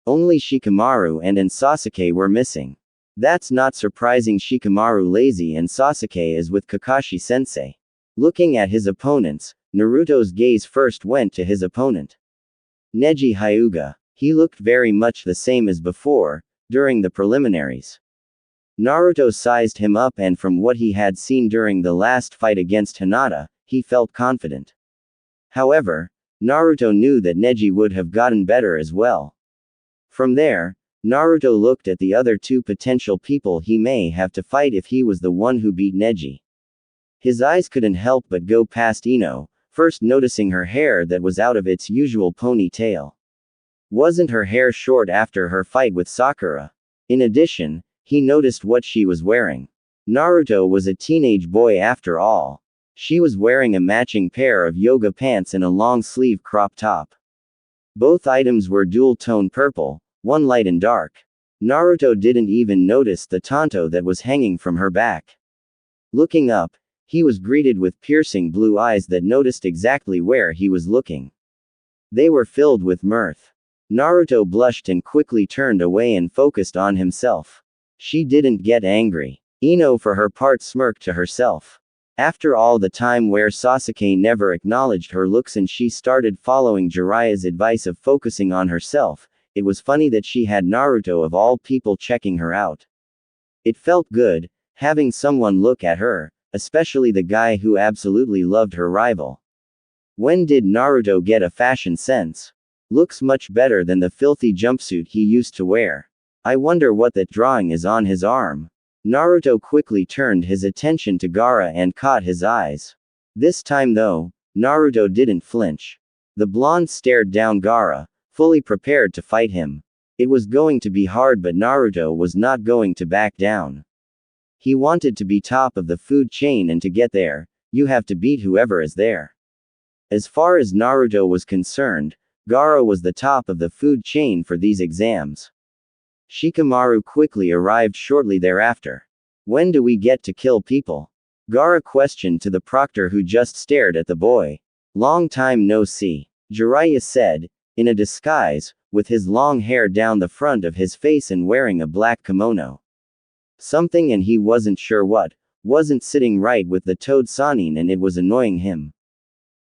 Only Shikamaru and Sasuke were missing. That's not surprising, Shikamaru lazy and Sasuke is with Kakashi-sensei. Looking at his opponents, Naruto's gaze first went to his opponent. Neji Hyuga. He looked very much the same as before, during the preliminaries. Naruto sized him up, and from what he had seen during the last fight against Hinata, he felt confident. However, Naruto knew that Neji would have gotten better as well. From there, Naruto looked at the other 2 potential people he may have to fight if he was the one who beat Neji. His eyes couldn't help but go past Ino, first noticing her hair that was out of its usual ponytail. Wasn't her hair short after her fight with Sakura? In addition, he noticed what she was wearing. Naruto was a teenage boy after all. She was wearing a matching pair of yoga pants and a long-sleeve crop top. Both items were dual-tone purple, one light and dark. Naruto didn't even notice the tanto that was hanging from her back. Looking up, He was greeted with piercing blue eyes that noticed exactly where he was looking. They were filled with mirth. Naruto blushed and quickly turned away and focused on himself. She didn't get angry. Ino for her part smirked to herself. After all the time where Sasuke never acknowledged her looks and she started following Jiraiya's advice of focusing on herself, it was funny that she had Naruto of all people checking her out. It felt good, having someone look at her, especially the guy who absolutely loved her rival. When did Naruto get a fashion sense? Looks much better than the filthy jumpsuit he used to wear. I wonder what that drawing is on his arm. Naruto quickly turned his attention to Gaara and caught his eyes. This time though, Naruto didn't flinch. The blonde stared down Gaara, fully prepared to fight him. It was going to be hard, but Naruto was not going to back down. He wanted to be top of the food chain, and to get there, you have to beat whoever is there. As far as Naruto was concerned, Gaara was the top of the food chain for these exams. Shikamaru quickly arrived shortly thereafter. When do we get to kill people? Gaara questioned to the proctor, who just stared at the boy. Long time no see, Jiraiya said, in a disguise, with his long hair down the front of his face and wearing a black kimono. Something, and he wasn't sure what, wasn't sitting right with the Toad Sannin, and it was annoying him.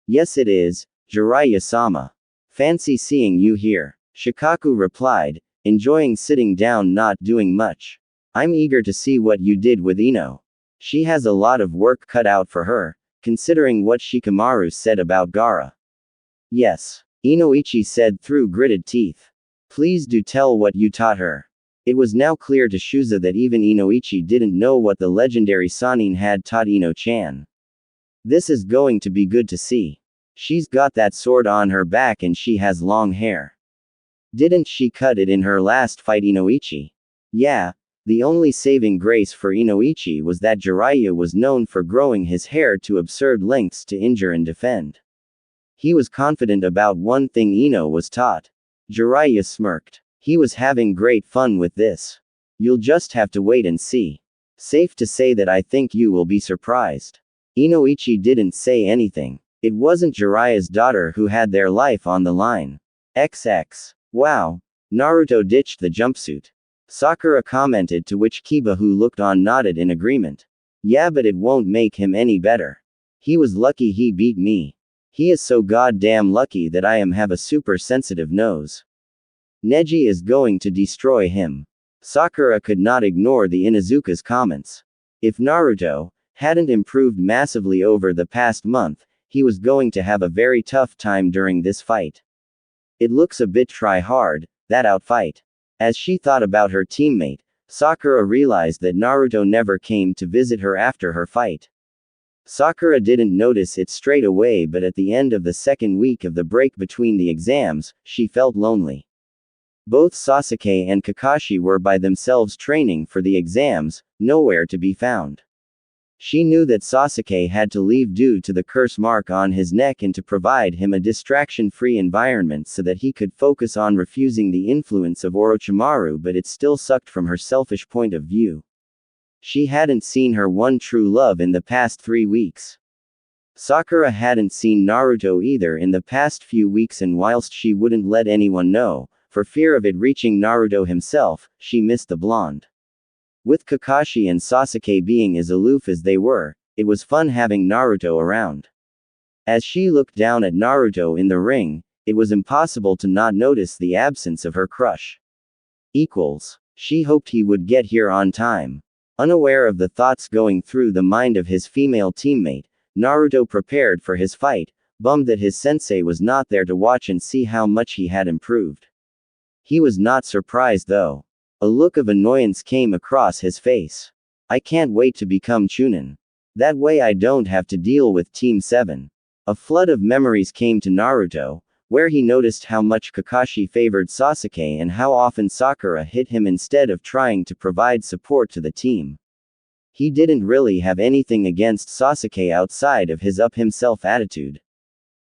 Yes it is, Jiraiya-sama. Fancy seeing you here, Shikaku replied, enjoying sitting down not doing much. I'm eager to see what you did with Ino. She has a lot of work cut out for her, considering what Shikamaru said about Gaara. Yes, Inoichi said through gritted teeth. Please do tell what you taught her. It was now clear to Shuza that even Inoichi didn't know what the legendary Sannin had taught Ino-chan. This is going to be good to see. She's got that sword on her back and she has long hair. Didn't she cut it in her last fight, Inoichi? Yeah, the only saving grace for Inoichi was that Jiraiya was known for growing his hair to absurd lengths to injure and defend. He was confident about one thing Ino was taught. Jiraiya smirked. He was having great fun with this. You'll just have to wait and see. Safe to say that I think you will be surprised. Inoichi didn't say anything. It wasn't Jiraiya's daughter who had their life on the line. XX. Wow. Naruto ditched the jumpsuit. Sakura commented, to which Kiba, who looked on, nodded in agreement. Yeah, but it won't make him any better. He was lucky he beat me. He is so goddamn lucky that I have a super sensitive nose. Neji is going to destroy him. Sakura could not ignore the Inuzuka's comments. If Naruto hadn't improved massively over the past month, he was going to have a very tough time during this fight. It looks a bit try-hard, that outfight. As she thought about her teammate, Sakura realized that Naruto never came to visit her after her fight. Sakura didn't notice it straight away, but at the end of the second week of the break between the exams, she felt lonely. Both Sasuke and Kakashi were by themselves training for the exams, nowhere to be found. She knew that Sasuke had to leave due to the curse mark on his neck and to provide him a distraction-free environment so that he could focus on refusing the influence of Orochimaru, but it still sucked from her selfish point of view. She hadn't seen her one true love in the past 3 weeks. Sakura hadn't seen Naruto either in the past few weeks, and whilst she wouldn't let anyone know, for fear of it reaching Naruto himself, she missed the blonde. With Kakashi and Sasuke being as aloof as they were, it was fun having Naruto around. As she looked down at Naruto in the ring, it was impossible to not notice the absence of her crush. She hoped he would get here on time. Unaware of the thoughts going through the mind of his female teammate, Naruto prepared for his fight, bummed that his sensei was not there to watch and see how much he had improved. He was not surprised though. A look of annoyance came across his face. I can't wait to become Chunin. That way I don't have to deal with Team 7. A flood of memories came to Naruto, where he noticed how much Kakashi favored Sasuke and how often Sakura hit him instead of trying to provide support to the team. He didn't really have anything against Sasuke outside of his up-himself attitude.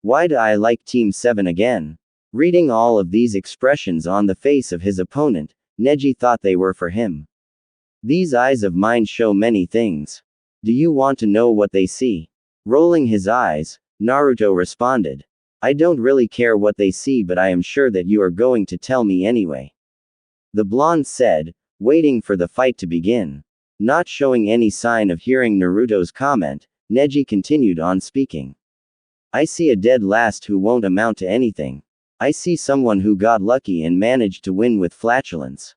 Why do I like Team 7 again? Reading all of these expressions on the face of his opponent, Neji thought they were for him. These eyes of mine show many things. Do you want to know what they see? Rolling his eyes, Naruto responded. I don't really care what they see, but I am sure that you are going to tell me anyway. The blonde said, waiting for the fight to begin. Not showing any sign of hearing Naruto's comment, Neji continued on speaking. I see a dead last who won't amount to anything. I see someone who got lucky and managed to win with flatulence.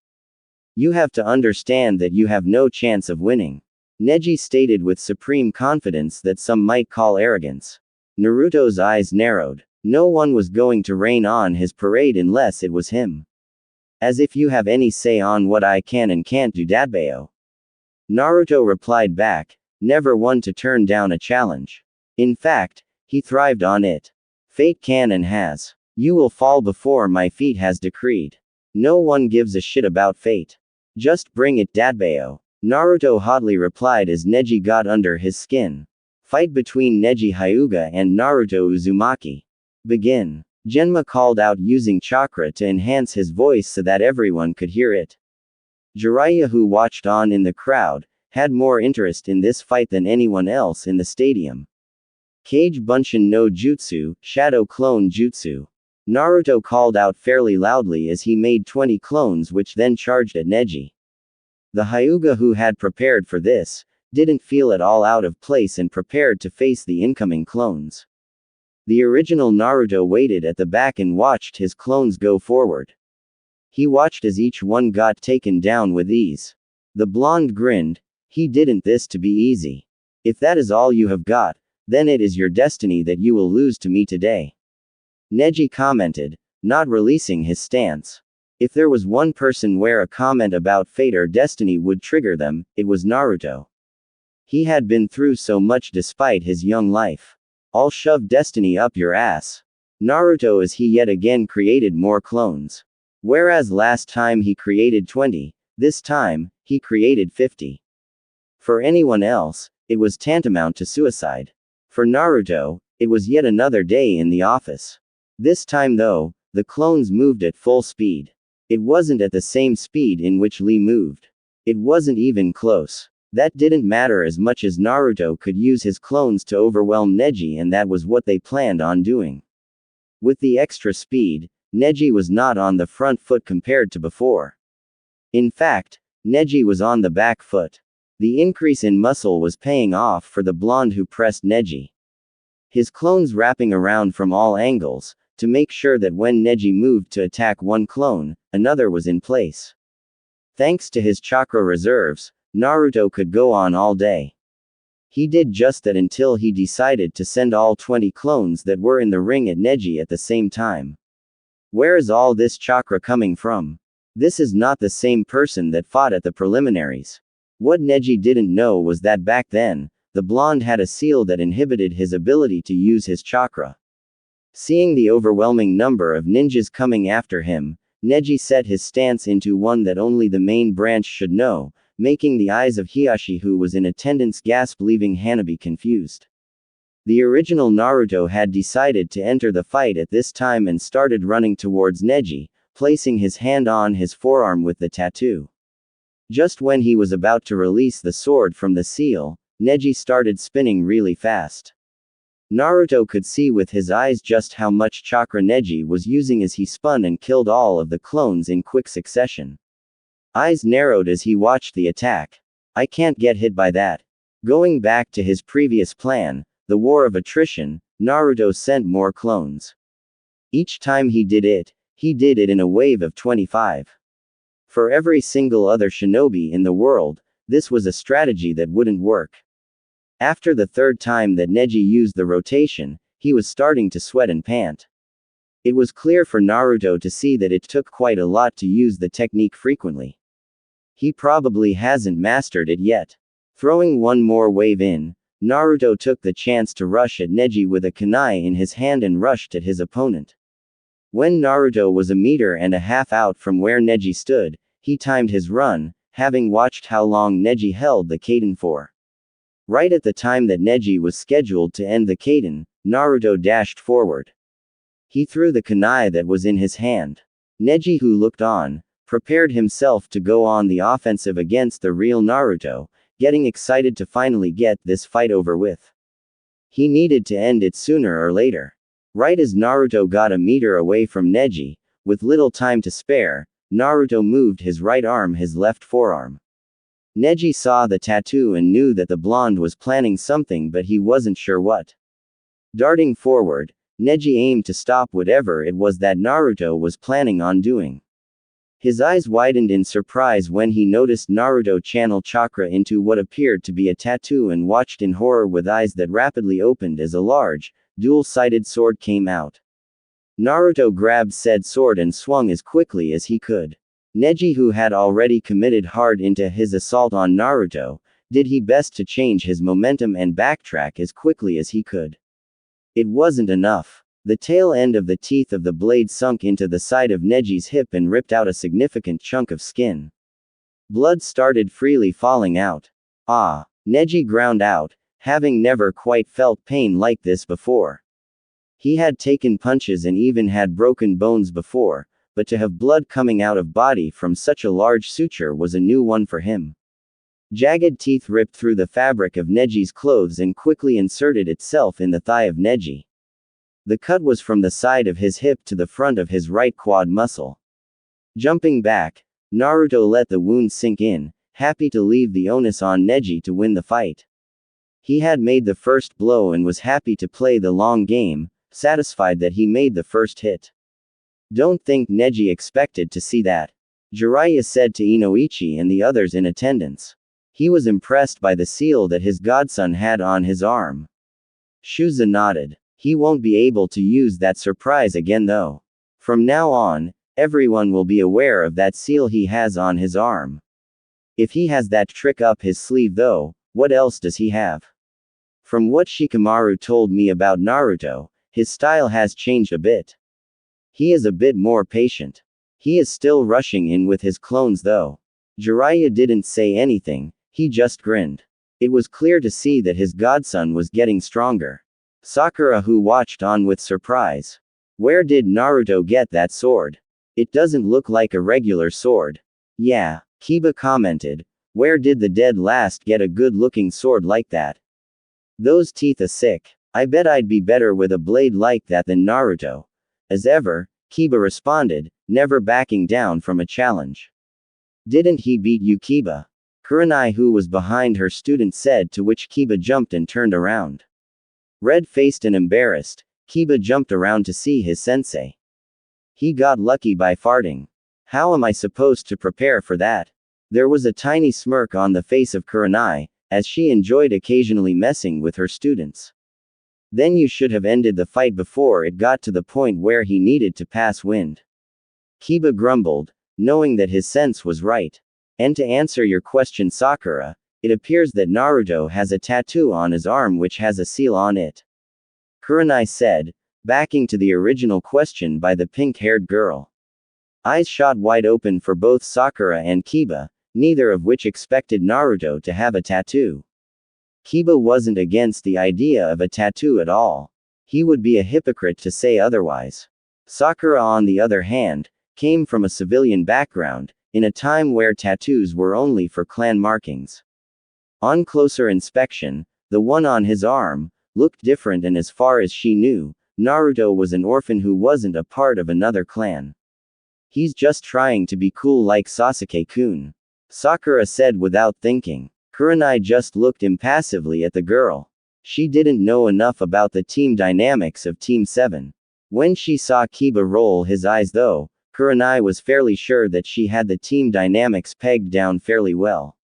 You have to understand that you have no chance of winning. Neji stated with supreme confidence that some might call arrogance. Naruto's eyes narrowed. No one was going to rain on his parade unless it was him. As if you have any say on what I can and can't do, Dadbayo. Naruto replied back, never one to turn down a challenge. In fact, he thrived on it. Fate can and has. You will fall before my feet has decreed. No one gives a shit about fate. Just bring it, Dadbayo. Naruto hotly replied as Neji got under his skin. Fight between Neji Hyuga and Naruto Uzumaki. Begin. Genma called out using chakra to enhance his voice so that everyone could hear it. Jiraiya, who watched on in the crowd, had more interest in this fight than anyone else in the stadium. Kage Bunshin no Jutsu, Shadow Clone Jutsu. Naruto called out fairly loudly as he made 20 clones which then charged at Neji. The Hyuga, who had prepared for this, didn't feel at all out of place and prepared to face the incoming clones. The original Naruto waited at the back and watched his clones go forward. He watched as each one got taken down with ease. The blonde grinned. He didn't this to be easy. If that is all you have got, then it is your destiny that you will lose to me today. Neji commented, not releasing his stance. If there was one person where a comment about fate or destiny would trigger them, it was Naruto. He had been through so much despite his young life. I'll shove destiny up your ass. Naruto, as he yet again created more clones. Whereas last time he created 20, this time, he created 50. For anyone else, it was tantamount to suicide. For Naruto, it was yet another day in the office. This time though, the clones moved at full speed. It wasn't at the same speed in which Lee moved. It wasn't even close. That didn't matter as much as Naruto could use his clones to overwhelm Neji, and that was what they planned on doing. With the extra speed, Neji was not on the front foot compared to before. In fact, Neji was on the back foot. The increase in muscle was paying off for the blonde who pressed Neji. His clones wrapping around from all angles, to make sure that when Neji moved to attack one clone, another was in place. Thanks to his chakra reserves, Naruto could go on all day. He did just that until he decided to send all 20 clones that were in the ring at Neji at the same time. Where is all this chakra coming from? This is not the same person that fought at the preliminaries. What Neji didn't know was that back then, the blonde had a seal that inhibited his ability to use his chakra. Seeing the overwhelming number of ninjas coming after him, Neji set his stance into one that only the main branch should know, making the eyes of Hiashi, who was in attendance, gasp, leaving Hanabi confused. The original Naruto had decided to enter the fight at this time and started running towards Neji, placing his hand on his forearm with the tattoo. Just when he was about to release the sword from the seal, Neji started spinning really fast. Naruto could see with his eyes just how much chakra Neji was using as he spun and killed all of the clones in quick succession. Eyes narrowed as he watched the attack. I can't get hit by that. Going back to his previous plan, the war of attrition, Naruto sent more clones. Each time he did it in a wave of 25. For every single other shinobi in the world, this was a strategy that wouldn't work. After the third time that Neji used the rotation, he was starting to sweat and pant. It was clear for Naruto to see that it took quite a lot to use the technique frequently. He probably hasn't mastered it yet. Throwing one more wave in, Naruto took the chance to rush at Neji with a kunai in his hand and rushed at his opponent. When Naruto was 1.5 meters out from where Neji stood, he timed his run, having watched how long Neji held the Kaden for. Right at the time that Neji was scheduled to end the Kaden, Naruto dashed forward. He threw the kunai that was in his hand. Neji, who looked on, prepared himself to go on the offensive against the real Naruto, getting excited to finally get this fight over with. He needed to end it sooner or later. Right as Naruto got a meter away from Neji, with little time to spare, Naruto moved his right arm his left forearm. Neji saw the tattoo and knew that the blonde was planning something, but he wasn't sure what. Darting forward, Neji aimed to stop whatever it was that Naruto was planning on doing. His eyes widened in surprise when he noticed Naruto channel chakra into what appeared to be a tattoo and watched in horror with eyes that rapidly opened as a large, dual-sided sword came out. Naruto grabbed said sword and swung as quickly as he could. Neji, who had already committed hard into his assault on Naruto, did his best to change his momentum and backtrack as quickly as he could. It wasn't enough. The tail end of the teeth of the blade sunk into the side of Neji's hip and ripped out a significant chunk of skin. Blood started freely falling out. Ah! Neji ground out, having never quite felt pain like this before. He had taken punches and even had broken bones before, but to have blood coming out of body from such a large suture was a new one for him. Jagged teeth ripped through the fabric of Neji's clothes and quickly inserted itself in the thigh of Neji. The cut was from the side of his hip to the front of his right quad muscle. Jumping back, Naruto let the wound sink in, happy to leave the onus on Neji to win the fight. He had made the first blow and was happy to play the long game, satisfied that he made the first hit. Don't think Neji expected to see that, Jiraiya said to Inoichi and the others in attendance. He was impressed by the seal that his godson had on his arm. Shuza nodded. He won't be able to use that surprise again though. From now on, everyone will be aware of that seal he has on his arm. If he has that trick up his sleeve though, what else does he have? From what Shikamaru told me about Naruto, his style has changed a bit. He is a bit more patient. He is still rushing in with his clones though. Jiraiya didn't say anything, he just grinned. It was clear to see that his godson was getting stronger. Sakura, who watched on with surprise. Where did Naruto get that sword? It doesn't look like a regular sword. Yeah, Kiba commented. Where did the dead last get a good-looking sword like that? Those teeth are sick. I bet I'd be better with a blade like that than Naruto. As ever, Kiba responded, never backing down from a challenge. Didn't he beat you, Kiba? Kurenai, who was behind her student, said, to which Kiba jumped and turned around. Red-faced and embarrassed, Kiba jumped around to see his sensei. He got lucky by farting. How am I supposed to prepare for that? There was a tiny smirk on the face of Kurenai, as she enjoyed occasionally messing with her students. Then you should have ended the fight before it got to the point where he needed to pass wind. Kiba grumbled, knowing that his sense was right. And to answer your question, Sakura, it appears that Naruto has a tattoo on his arm which has a seal on it. Kurenai said, backing to the original question by the pink-haired girl. Eyes shot wide open for both Sakura and Kiba, neither of which expected Naruto to have a tattoo. Kiba wasn't against the idea of a tattoo at all. He would be a hypocrite to say otherwise. Sakura, on the other hand, came from a civilian background, in a time where tattoos were only for clan markings. On closer inspection, the one on his arm looked different, and as far as she knew, Naruto was an orphan who wasn't a part of another clan. He's just trying to be cool like Sasuke-kun, Sakura said without thinking. Kurenai just looked impassively at the girl. She didn't know enough about the team dynamics of Team 7. When she saw Kiba roll his eyes though, Kurenai was fairly sure that she had the team dynamics pegged down fairly well.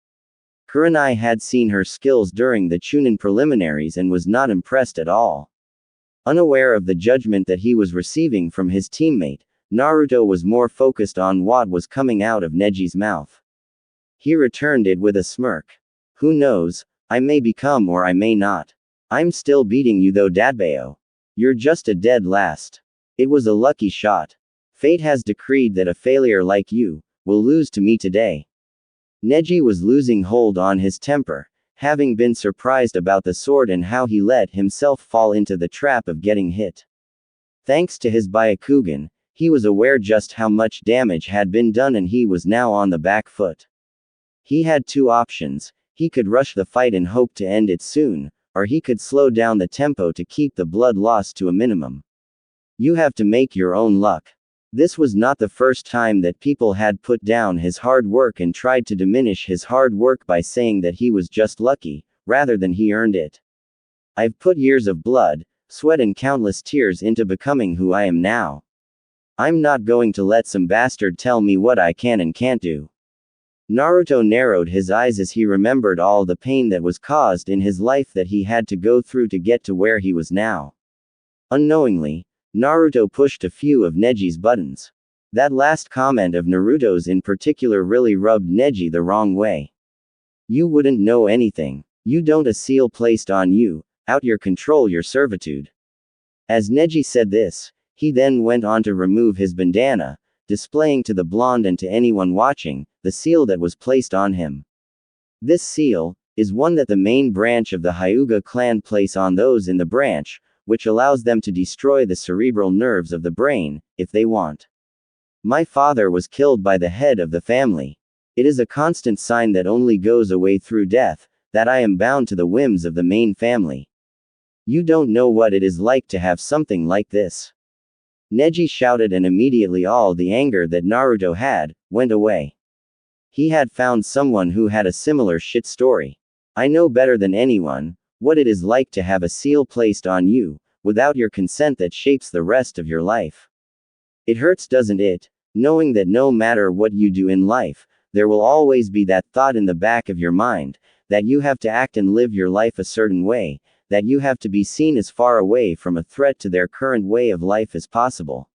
Kurenai had seen her skills during the Chunin preliminaries and was not impressed at all. Unaware of the judgment that he was receiving from his teammate, Naruto was more focused on what was coming out of Neji's mouth. He returned it with a smirk. Who knows, I may become or I may not. I'm still beating you though, Dadbao. You're just a dead last. It was a lucky shot. Fate has decreed that a failure like you will lose to me today. Neji was losing hold on his temper, having been surprised about the sword and how he let himself fall into the trap of getting hit. Thanks to his Byakugan, he was aware just how much damage had been done and he was now on the back foot. He had two options. He could rush the fight and hope to end it soon, or he could slow down the tempo to keep the blood loss to a minimum. You have to make your own luck. This was not the first time that people had put down his hard work and tried to diminish his hard work by saying that he was just lucky, rather than he earned it. I've put years of blood, sweat and countless tears into becoming who I am now. I'm not going to let some bastard tell me what I can and can't do. Naruto narrowed his eyes as he remembered all the pain that was caused in his life that he had to go through to get to where he was now. Unknowingly, Naruto pushed a few of Neji's buttons. That last comment of Naruto's in particular really rubbed Neji the wrong way. You wouldn't know anything. You don't a seal placed on you, out your control your servitude. As Neji said this, he then went on to remove his bandana, displaying to the blonde and to anyone watching, the seal that was placed on him. This seal is one that the main branch of the Hyuga clan place on those in the branch, which allows them to destroy the cerebral nerves of the brain, if they want. My father was killed by the head of the family. It is a constant sign that only goes away through death, that I am bound to the whims of the main family. You don't know what it is like to have something like this. Neji shouted, and immediately all the anger that Naruto had went away. He had found someone who had a similar shit story. I know better than anyone what it is like to have a seal placed on you, without your consent that shapes the rest of your life. It hurts, doesn't it, knowing that no matter what you do in life, there will always be that thought in the back of your mind, that you have to act and live your life a certain way, that you have to be seen as far away from a threat to their current way of life as possible.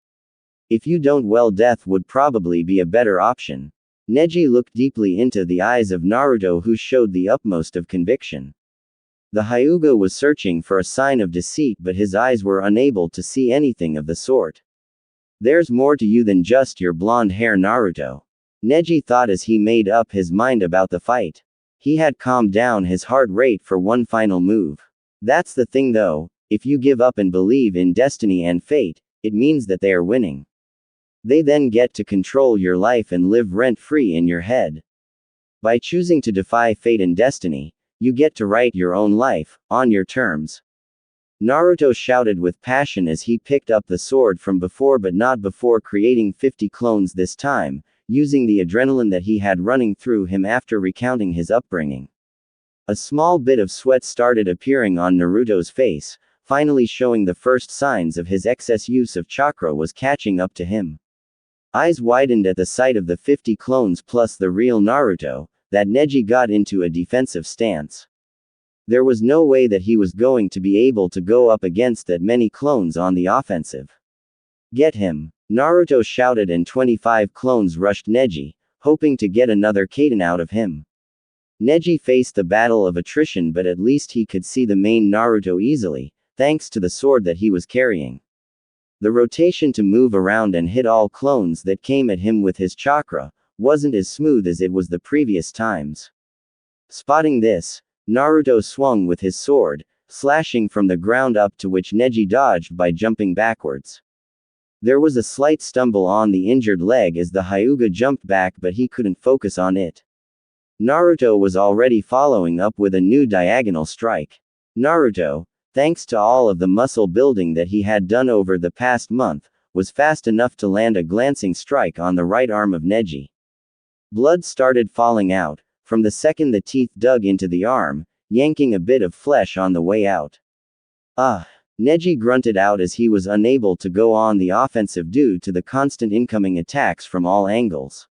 If you don't, well, death would probably be a better option. Neji looked deeply into the eyes of Naruto, who showed the utmost of conviction. The Hyuga was searching for a sign of deceit, but his eyes were unable to see anything of the sort. There's more to you than just your blonde hair, Naruto. Neji thought as he made up his mind about the fight. He had calmed down his heart rate for one final move. That's the thing though, if you give up and believe in destiny and fate, it means that they are winning. They then get to control your life and live rent-free in your head. By choosing to defy fate and destiny, you get to write your own life, on your terms. Naruto shouted with passion as he picked up the sword from before, but not before creating 50 clones this time, using the adrenaline that he had running through him after recounting his upbringing. A small bit of sweat started appearing on Naruto's face, finally showing the first signs of his excess use of chakra was catching up to him. Eyes widened at the sight of the 50 clones plus the real Naruto, that Neji got into a defensive stance. There was no way that he was going to be able to go up against that many clones on the offensive. Get him! Naruto shouted, and 25 clones rushed Neji, hoping to get another Kaden out of him. Neji faced the battle of attrition, but at least he could see the main Naruto easily, thanks to the sword that he was carrying. The rotation to move around and hit all clones that came at him with his chakra wasn't as smooth as it was the previous times. Spotting this, Naruto swung with his sword, slashing from the ground up, to which Neji dodged by jumping backwards. There was a slight stumble on the injured leg as the Hyuga jumped back, but he couldn't focus on it. Naruto was already following up with a new diagonal strike. Naruto, thanks to all of the muscle building that he had done over the past month, was fast enough to land a glancing strike on the right arm of Neji. Blood started falling out, from the second the teeth dug into the arm, yanking a bit of flesh on the way out. Neji grunted out as he was unable to go on the offensive due to the constant incoming attacks from all angles.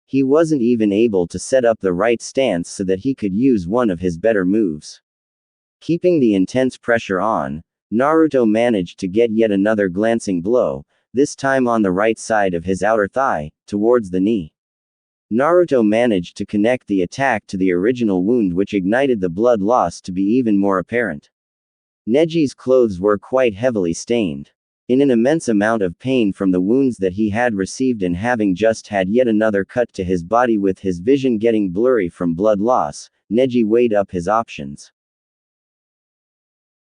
He wasn't even able to set up the right stance so that he could use one of his better moves. Keeping the intense pressure on, Naruto managed to get yet another glancing blow, this time on the right side of his outer thigh, towards the knee. Naruto managed to connect the attack to the original wound, which ignited the blood loss to be even more apparent. Neji's clothes were quite heavily stained. In an immense amount of pain from the wounds that he had received and having just had yet another cut to his body with his vision getting blurry from blood loss, Neji weighed up his options.